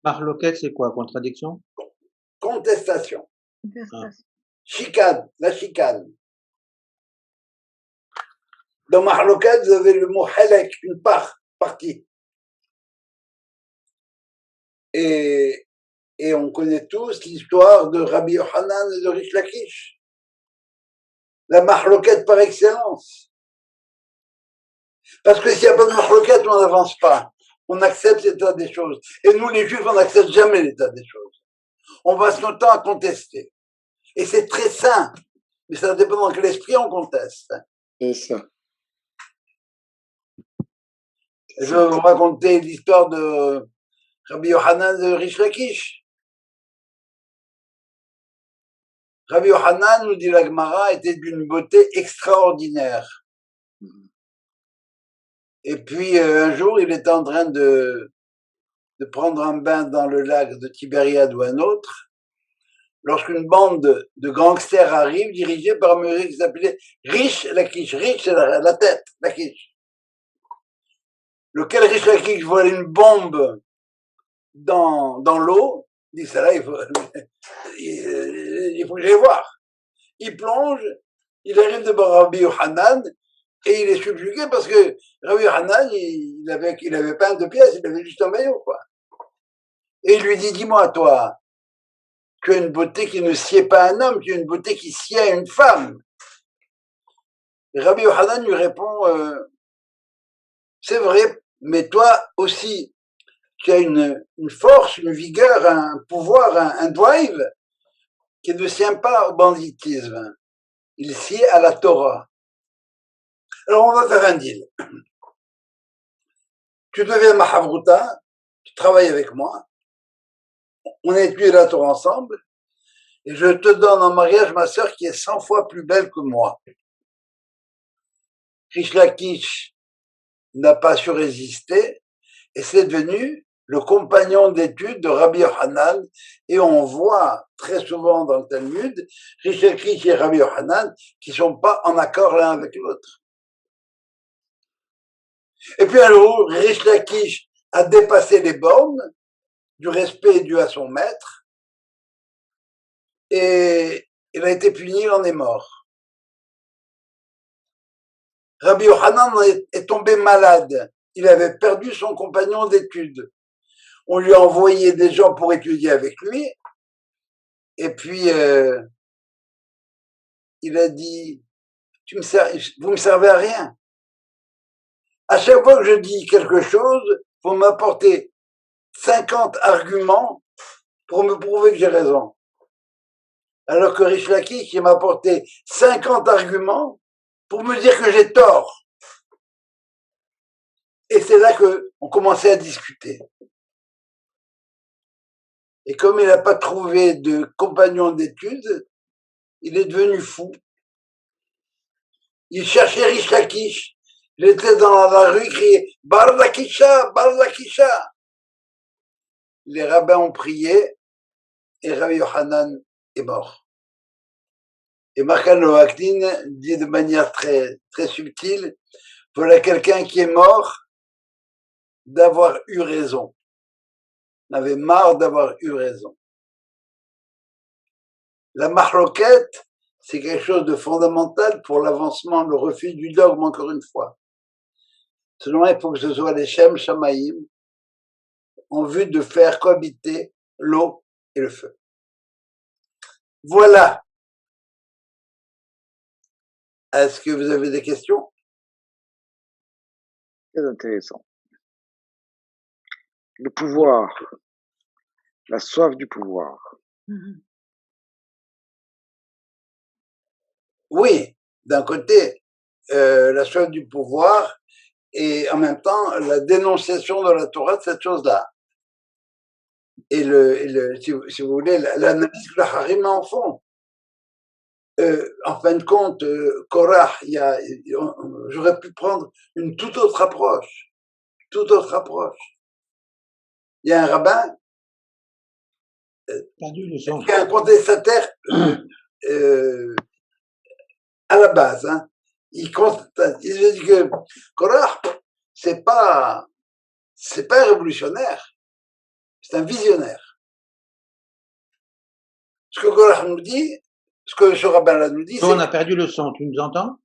Mahloket, c'est quoi? Contradiction? Contestation. Ah. Chicane, la chicane. Dans mahloket, vous avez le mot halek, une partie. Et on connaît tous l'histoire de Rabbi Yochanan et de Rish Lakish. La mahloket par excellence. Parce que s'il n'y a pas de mahloket, on n'avance pas. On accepte l'état des choses. Et nous, les Juifs, on n'accepte jamais l'état des choses. On passe notre temps à contester. Et c'est très sain. Mais ça dépend dans quel esprit on conteste. C'est ça. Je vais vous raconter l'histoire de Rabbi Yochanan de Rish Lakish. Rabbi Yochanan, nous dit la Gemara, était d'une beauté extraordinaire. Et puis, un jour, il était en train de prendre un bain dans le lac de Tibériade ou un autre, lorsqu'une bande de gangsters arrive, dirigée par un monsieur qui s'appelait Rish Lakish. Rish, c'est la tête, Lakish. Lequel Rish Lakish voit une bombe dans l'eau, dit ça là, il faut que j'aille voir. Il plonge, il arrive devant Rabbi Yochanan, et il est subjugué parce que Rabbi Yochanan, il avait pas de pièces, il avait juste un maillot, quoi. Et il lui dit, dis-moi, toi, tu as une beauté qui ne sied pas à un homme, tu as une beauté qui sied à une femme. Et Rabbi Yochanan lui répond, c'est vrai, mais toi aussi, tu as une force, une vigueur, un pouvoir, un drive qui ne tient pas au banditisme. Il sied à la Torah. Alors on va faire un deal. Tu deviens ma havruta, tu travailles avec moi, on étudie la Torah ensemble, et je te donne en mariage ma sœur qui est 100 fois plus belle que moi. Rish Lakish n'a pas su résister, et c'est devenu le compagnon d'études de Rabbi Yochanan, et on voit très souvent dans le Talmud, Rish Lakish et Rabbi Yochanan, qui sont pas en accord l'un avec l'autre. Et puis un jour, Rish Lakish a dépassé les bornes du respect dû à son maître, et il a été puni, il en est mort. Rabbi Yochanan est tombé malade, il avait perdu son compagnon d'études. On lui a envoyé des gens pour étudier avec lui, et puis il a dit, vous me servez à rien. À chaque fois que je dis quelque chose, vous m'apportez 50 arguments pour me prouver que j'ai raison. Alors que Rish Lakish, il m'a apporté 50 arguments pour me dire que j'ai tort. Et c'est là qu'on commençait à discuter. Et comme il n'a pas trouvé de compagnon d'études, il est devenu fou. Il cherchait Rish Lakish. Il était dans la rue, il criait « Bar Lakisha, Bar Lakisha !» les rabbins ont prié et Rabbi Yochanan est mort. Et Markan Loakdin dit de manière très, très subtile, voilà quelqu'un qui est mort d'avoir eu raison. On avait marre d'avoir eu raison. La mahloket, c'est quelque chose de fondamental pour l'avancement, le refus du dogme, encore une fois. Selon moi, il faut que ce soit les Shem Shamaïm, en vue de faire cohabiter l'eau et le feu. Voilà. Est-ce que vous avez des questions? Très intéressant. Le pouvoir, la soif du pouvoir. Oui, d'un côté, la soif du pouvoir et en même temps la dénonciation de la Torah de cette chose-là. Et si vous voulez, l'analyse que la Harim en font. En fin de compte, Korah, j'aurais pu prendre une toute autre approche. Il y a un rabbin qui a un contestataire à la base. Hein. Il dit que Korah, c'est pas un révolutionnaire, c'est un visionnaire. Ce que Korah nous dit, ce que ce rabbin-là nous dit, on a perdu le son, tu nous entends?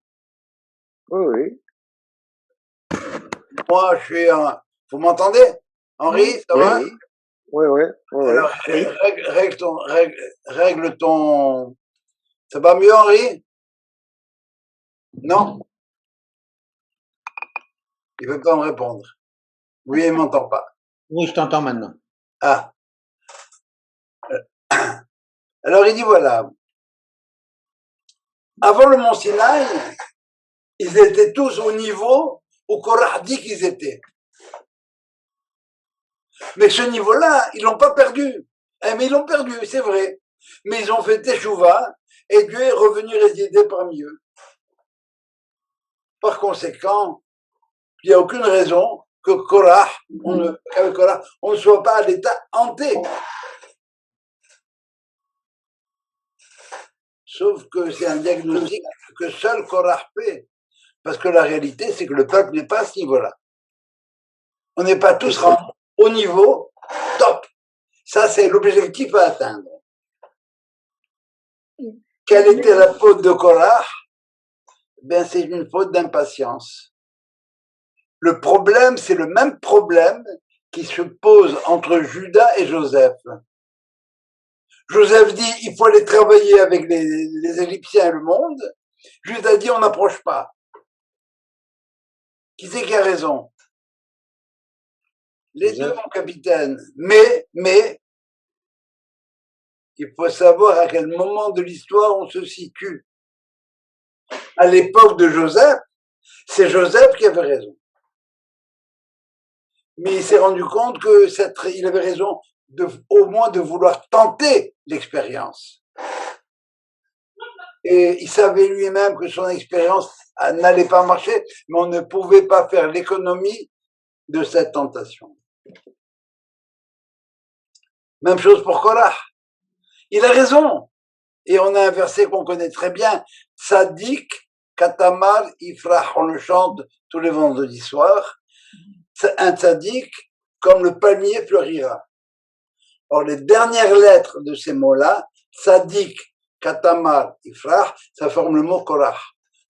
Oui. Moi, je suis vous m'entendez? Henri, ça va? Oui. Alors, règle ton... Ça va mieux, Henri? Non? Il ne veut pas me répondre. Oui, il ne m'entend pas. Oui, je t'entends maintenant. Ah. Alors, il dit voilà. Avant le Mont Sinaï, ils étaient tous au niveau où Korah dit qu'ils étaient. Mais ce niveau-là, ils l'ont pas perdu. Mais ils l'ont perdu, c'est vrai. Mais ils ont fait Teshuvah et Dieu est revenu résider parmi eux. Par conséquent, il n'y a aucune raison que Korah, on ne soit pas à l'état hanté. Sauf que c'est un diagnostic que seul Korah fait. Parce que la réalité, c'est que le peuple n'est pas à ce niveau-là. On n'est pas tous rendus au niveau top. Ça, c'est l'objectif à atteindre. Quelle était la faute de Korah? Ben, c'est une faute d'impatience. Le problème, c'est le même problème qui se pose entre Judas et Joseph. Joseph dit, il faut aller travailler avec les Égyptiens et le monde. Judas dit, on n'approche pas. Qui c'est qui a raison? Les deux, mon capitaine. Mais, il faut savoir à quel moment de l'histoire on se situe. À l'époque de Joseph, c'est Joseph qui avait raison. Mais il s'est rendu compte que il avait raison au moins de vouloir tenter l'expérience. Et il savait lui-même que son expérience n'allait pas marcher, mais on ne pouvait pas faire l'économie de cette tentation. Même chose pour Korah. Il a raison. Et on a un verset qu'on connaît très bien. Tzadik, Katamar, Ifrah, on le chante tous les vendredis soirs. Un tzaddik, comme le palmier fleurira. Or, les dernières lettres de ces mots-là, Tzadik, Katamar, Ifrah, ça forme le mot Korah.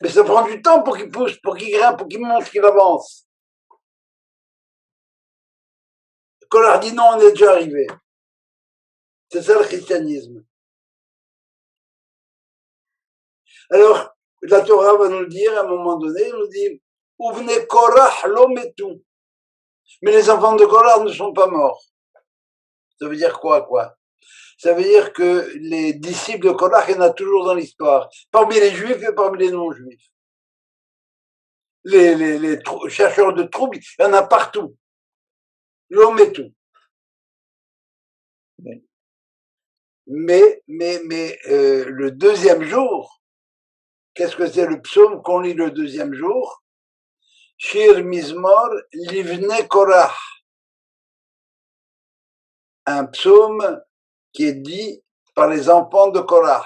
Mais ça prend du temps pour qu'il pousse, pour qu'il grimpe, pour qu'il monte, qu'il avance. Korah dit non, on est déjà arrivé. C'est ça le christianisme. Alors, la Torah va nous le dire à un moment donné, elle nous dit, Ouvne Korah l'ometu. Mais les enfants de Korah ne sont pas morts. Ça veut dire quoi? Ça veut dire que les disciples de Korah, il y en a toujours dans l'histoire. Parmi les juifs et parmi les non-juifs. Les chercheurs de troubles, il y en a partout. L'ometu. Mais le deuxième jour, qu'est-ce que c'est le psaume qu'on lit le deuxième jour? Shir Mizmor Livne Korah. un psaume qui est dit par les enfants de Korah,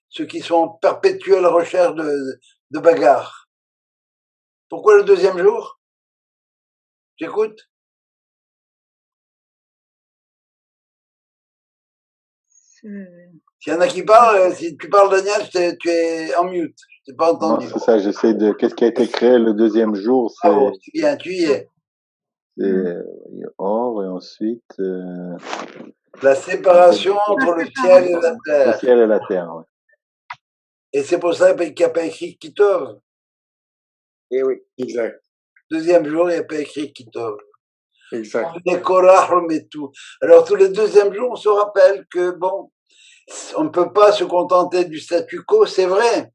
ceux qui sont en perpétuelle recherche de bagarre. Pourquoi le deuxième jour? J'écoute. S'il y en a qui parlent, si tu parles Daniel, tu es en mute. Je t'ai pas entendu. Non, c'est ça, j'essaie de... Qu'est-ce qui a été créé le deuxième jour? Ah bon, c'est bien, tu y es. C'est or, et ensuite... La séparation entre le ciel et la terre. Le ciel et la terre, oui. Et c'est pour ça qu'il n'y a pas écrit Kitov. Eh oui. Exact. Deuxième jour, il n'y a pas écrit Kitov. Exact. On met Korah, on met tout. Alors, tous les deuxièmes jours, on se rappelle que, bon, on ne peut pas se contenter du statu quo, c'est vrai.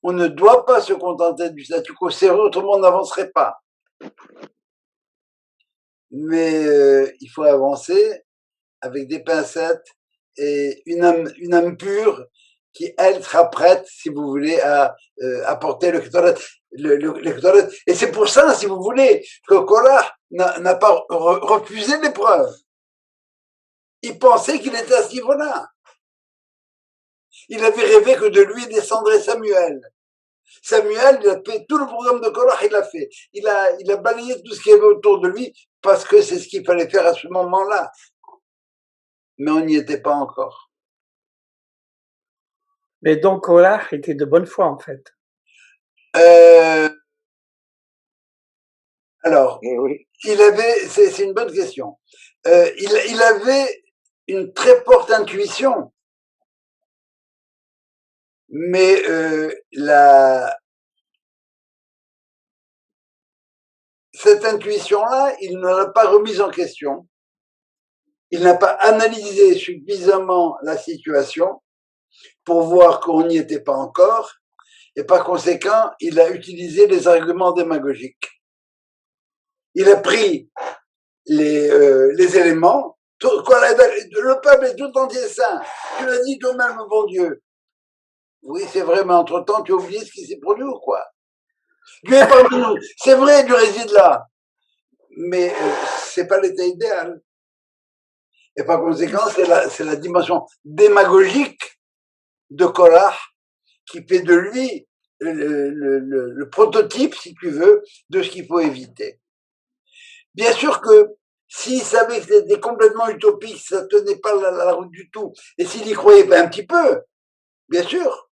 On ne doit pas se contenter du statu quo, c'est vrai, autrement on n'avancerait pas. Mais il faut avancer avec des pincettes et une âme pure qui, elle, sera prête, si vous voulez, à apporter le Ketoret. Et c'est pour ça, si vous voulez, que Korah n'a pas refusé l'épreuve. Il pensait qu'il était à ce niveau-là. Il avait rêvé que de lui descendrait Samuel. Samuel, il a fait tout le programme de Korah, il l'a fait. Il a balayé tout ce qu'il y avait autour de lui parce que c'est ce qu'il fallait faire à ce moment-là. Mais on n'y était pas encore. Mais donc Korah était de bonne foi, en fait. Alors, oui. il avait, c'est une bonne question. Il avait une très forte intuition, mais cette intuition-là, il ne l'a pas remise en question. Il n'a pas analysé suffisamment la situation pour voir qu'on n'y était pas encore, et par conséquent, il a utilisé les arguments démagogiques. Il a pris les éléments, le peuple est tout entier saint. Tu l'as dit toi-même, bon Dieu. Oui, c'est vrai, mais entre-temps, tu as oublié ce qui s'est produit ou quoi? Dieu est parmi nous. C'est vrai, Dieu réside là. Mais c'est pas l'état idéal. Et par conséquent, c'est la dimension démagogique de Korah qui fait de lui le prototype, si tu veux, de ce qu'il faut éviter. Bien sûr que s'il savait que c'était complètement utopique, ça tenait pas la route du tout, et s'il y croyait pas un petit peu, bien sûr.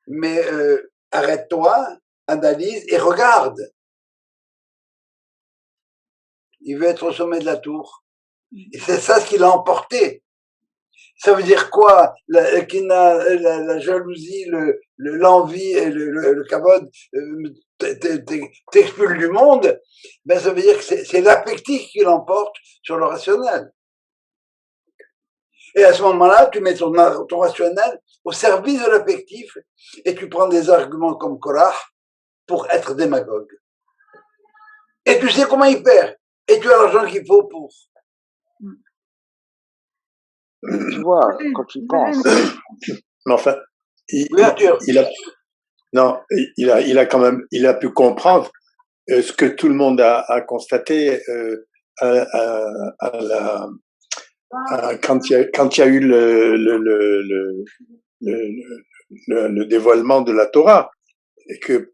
Mais arrête-toi, analyse et regarde. Il veut être au sommet de la tour. Et c'est ça ce qu'il a emporté. Ça veut dire quoi? La jalousie, l'envie et le kavod t'expulsent du monde. Ben ça veut dire que c'est l'affectif qui l'emporte sur le rationnel. Et à ce moment-là, tu mets ton rationnel au service de l'affectif et tu prends des arguments comme Korah pour être démagogue. Et tu sais comment y faire. Et tu as l'argent qu'il faut pour. Tu vois, quand tu penses. Mais enfin, il a quand même, il a pu comprendre ce que tout le monde a constaté quand il y a eu le dévoilement de la Torah, et que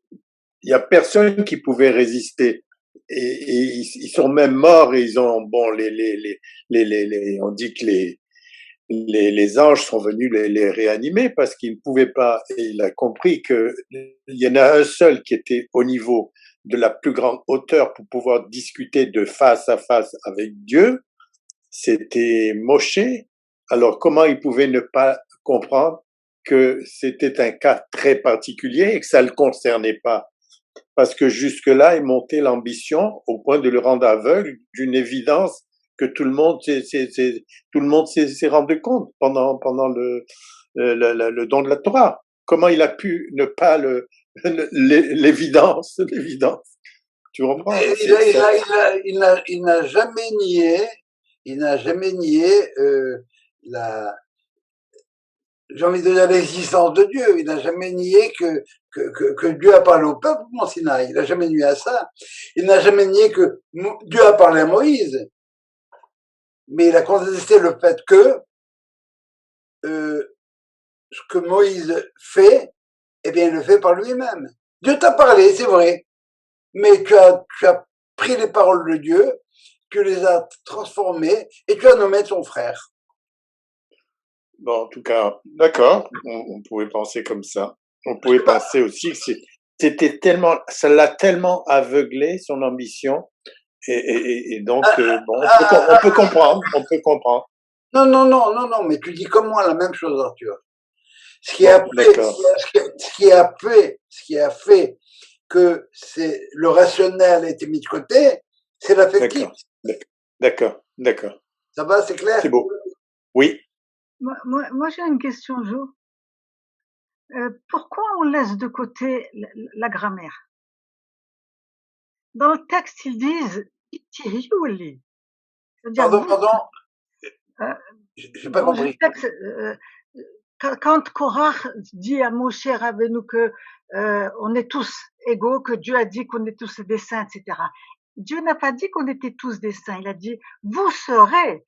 il y a personne qui pouvait résister. Et ils sont même morts, et ils ont, bon, on dit que les anges sont venus les réanimer parce qu'ils ne pouvaient pas, et il a compris que il y en a un seul qui était au niveau de la plus grande hauteur pour pouvoir discuter de face à face avec Dieu, c'était Moshe. Alors comment il pouvait ne pas comprendre que c'était un cas très particulier et que ça ne le concernait pas? Parce que jusque-là, il montait l'ambition au point de le rendre aveugle d'une évidence que tout le monde s'est rendu compte pendant le don de la Torah. Comment il a pu ne pas l'évidence. Tu comprends? Il n'a jamais nié j'ai envie de dire l'existence de Dieu. Il n'a jamais nié que Dieu a parlé au peuple, mon Sinaï. Il n'a jamais nié à ça. Il n'a jamais nié que Dieu a parlé à Moïse. mais il a contesté le fait que ce que Moïse fait, eh bien, il le fait par lui-même. Dieu t'a parlé, c'est vrai, mais tu as pris les paroles de Dieu, tu les as transformées et tu as nommé ton frère. Bon, en tout cas, d'accord, on pouvait penser comme ça. On pouvait penser aussi que c'était tellement, ça l'a tellement aveuglé, son ambition, et donc, bon, on peut comprendre, on peut comprendre. Non, mais tu dis comme moi la même chose, Arthur. Ce qui a fait que le rationnel a été mis de côté, c'est l'affectif. D'accord. Ça va, c'est clair? C'est beau. Oui. Moi j'ai une question, Jo. Pourquoi on laisse de côté la grammaire? Dans le texte, ils disent Tihyouli. Pardon. J'ai pas compris. Texte, quand Korach dit à Moshe Rabbeinu que on est tous égaux, que Dieu a dit qu'on est tous des saints, etc. Dieu n'a pas dit qu'on était tous des saints. Il a dit vous serez,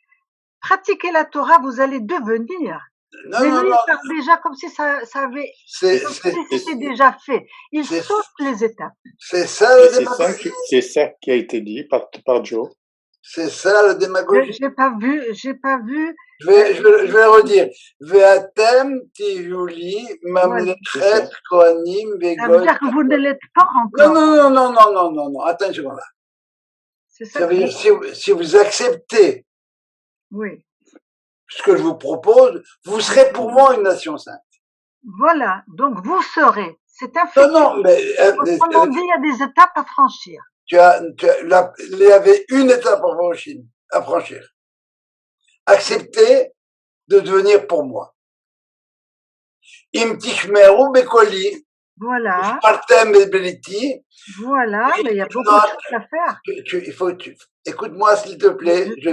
pratiquez la Torah, vous allez devenir. Mais lui, il parle déjà comme si ça avait, c'était déjà fait. Il saute les étapes. C'est ça la démagogie. C'est ça qui a été dit par Joe. C'est ça la démagogie. J'ai pas vu. Je vais redire. Ve'atem tihuli mamlechet kohanim vegoy. Ça veut dire que vous ne l'êtes pas encore. Non. Attends une seconde là. Ça veut dire si vous acceptez. Oui. Ce que je vous propose, vous serez pour moi une nation sainte. Voilà, donc vous serez. C'est un fait. Non, mais autrement dit, il y a des étapes à franchir. Il y avait une étape à franchir. Accepter de devenir pour moi. Im tishmeru bekoli. Voilà. Partem beliti. Voilà, mais il y a beaucoup de choses à faire. Écoute-moi s'il te plaît, je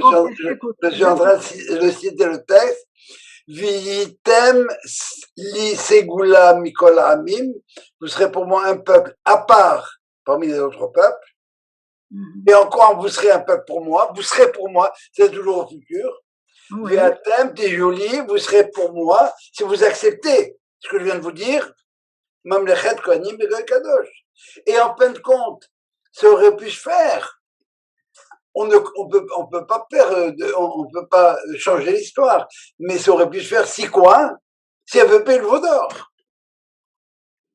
suis en train de citer le texte. Vitem li segula mikol amim. Vous serez pour moi un peuple à part parmi les autres peuples. Et encore, vous serez un peuple pour moi. Vous serez pour moi. C'est toujours au futur. Vitem tijuli. Vous serez pour moi si vous acceptez ce que je viens de vous dire. Mamlechet kohanim vegoy kadosh. Et en fin de compte, ça aurait pu se faire. On peut pas changer l'histoire, mais ça aurait pu se faire si quoi? S'il y avait pas eu le veau d'or.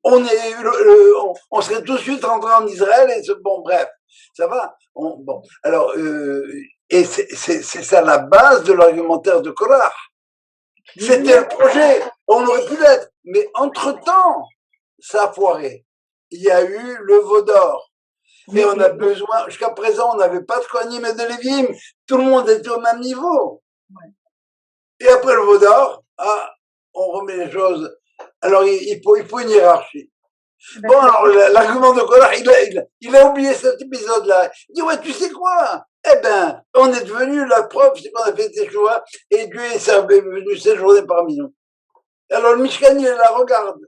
On serait tout de suite rentré en Israël et bon, bref, ça va. Bon, alors, et c'est ça la base de l'argumentaire de Korach. C'était le projet, on aurait pu l'être, mais entre-temps, ça a foiré. Il y a eu le veau d'or. Et on a besoin, jusqu'à présent, on n'avait pas de Kohanim et de Lévim. Tout le monde était au même niveau. Ouais. Et après le veau d'or, on remet les choses. Alors, il faut une hiérarchie. Bon, alors, l'argument de Korach, il a oublié cet épisode-là. Il dit, ouais, tu sais quoi? Eh ben, on est devenu la preuve, c'est qu'on a fait des choix, et Dieu est venu séjourner parmi nous. Alors, le Mishkan, il est là, regarde.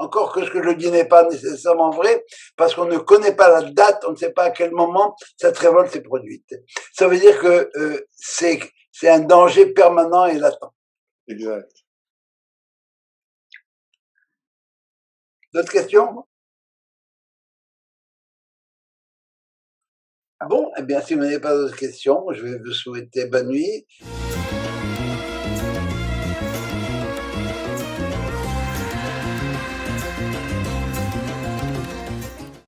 Encore que ce que je dis n'est pas nécessairement vrai, parce qu'on ne connaît pas la date, on ne sait pas à quel moment cette révolte s'est produite. Ça veut dire que c'est un danger permanent et latent. Exact. D'autres questions? Bon, eh bien, si vous n'avez pas d'autres questions, je vais vous souhaiter bonne nuit.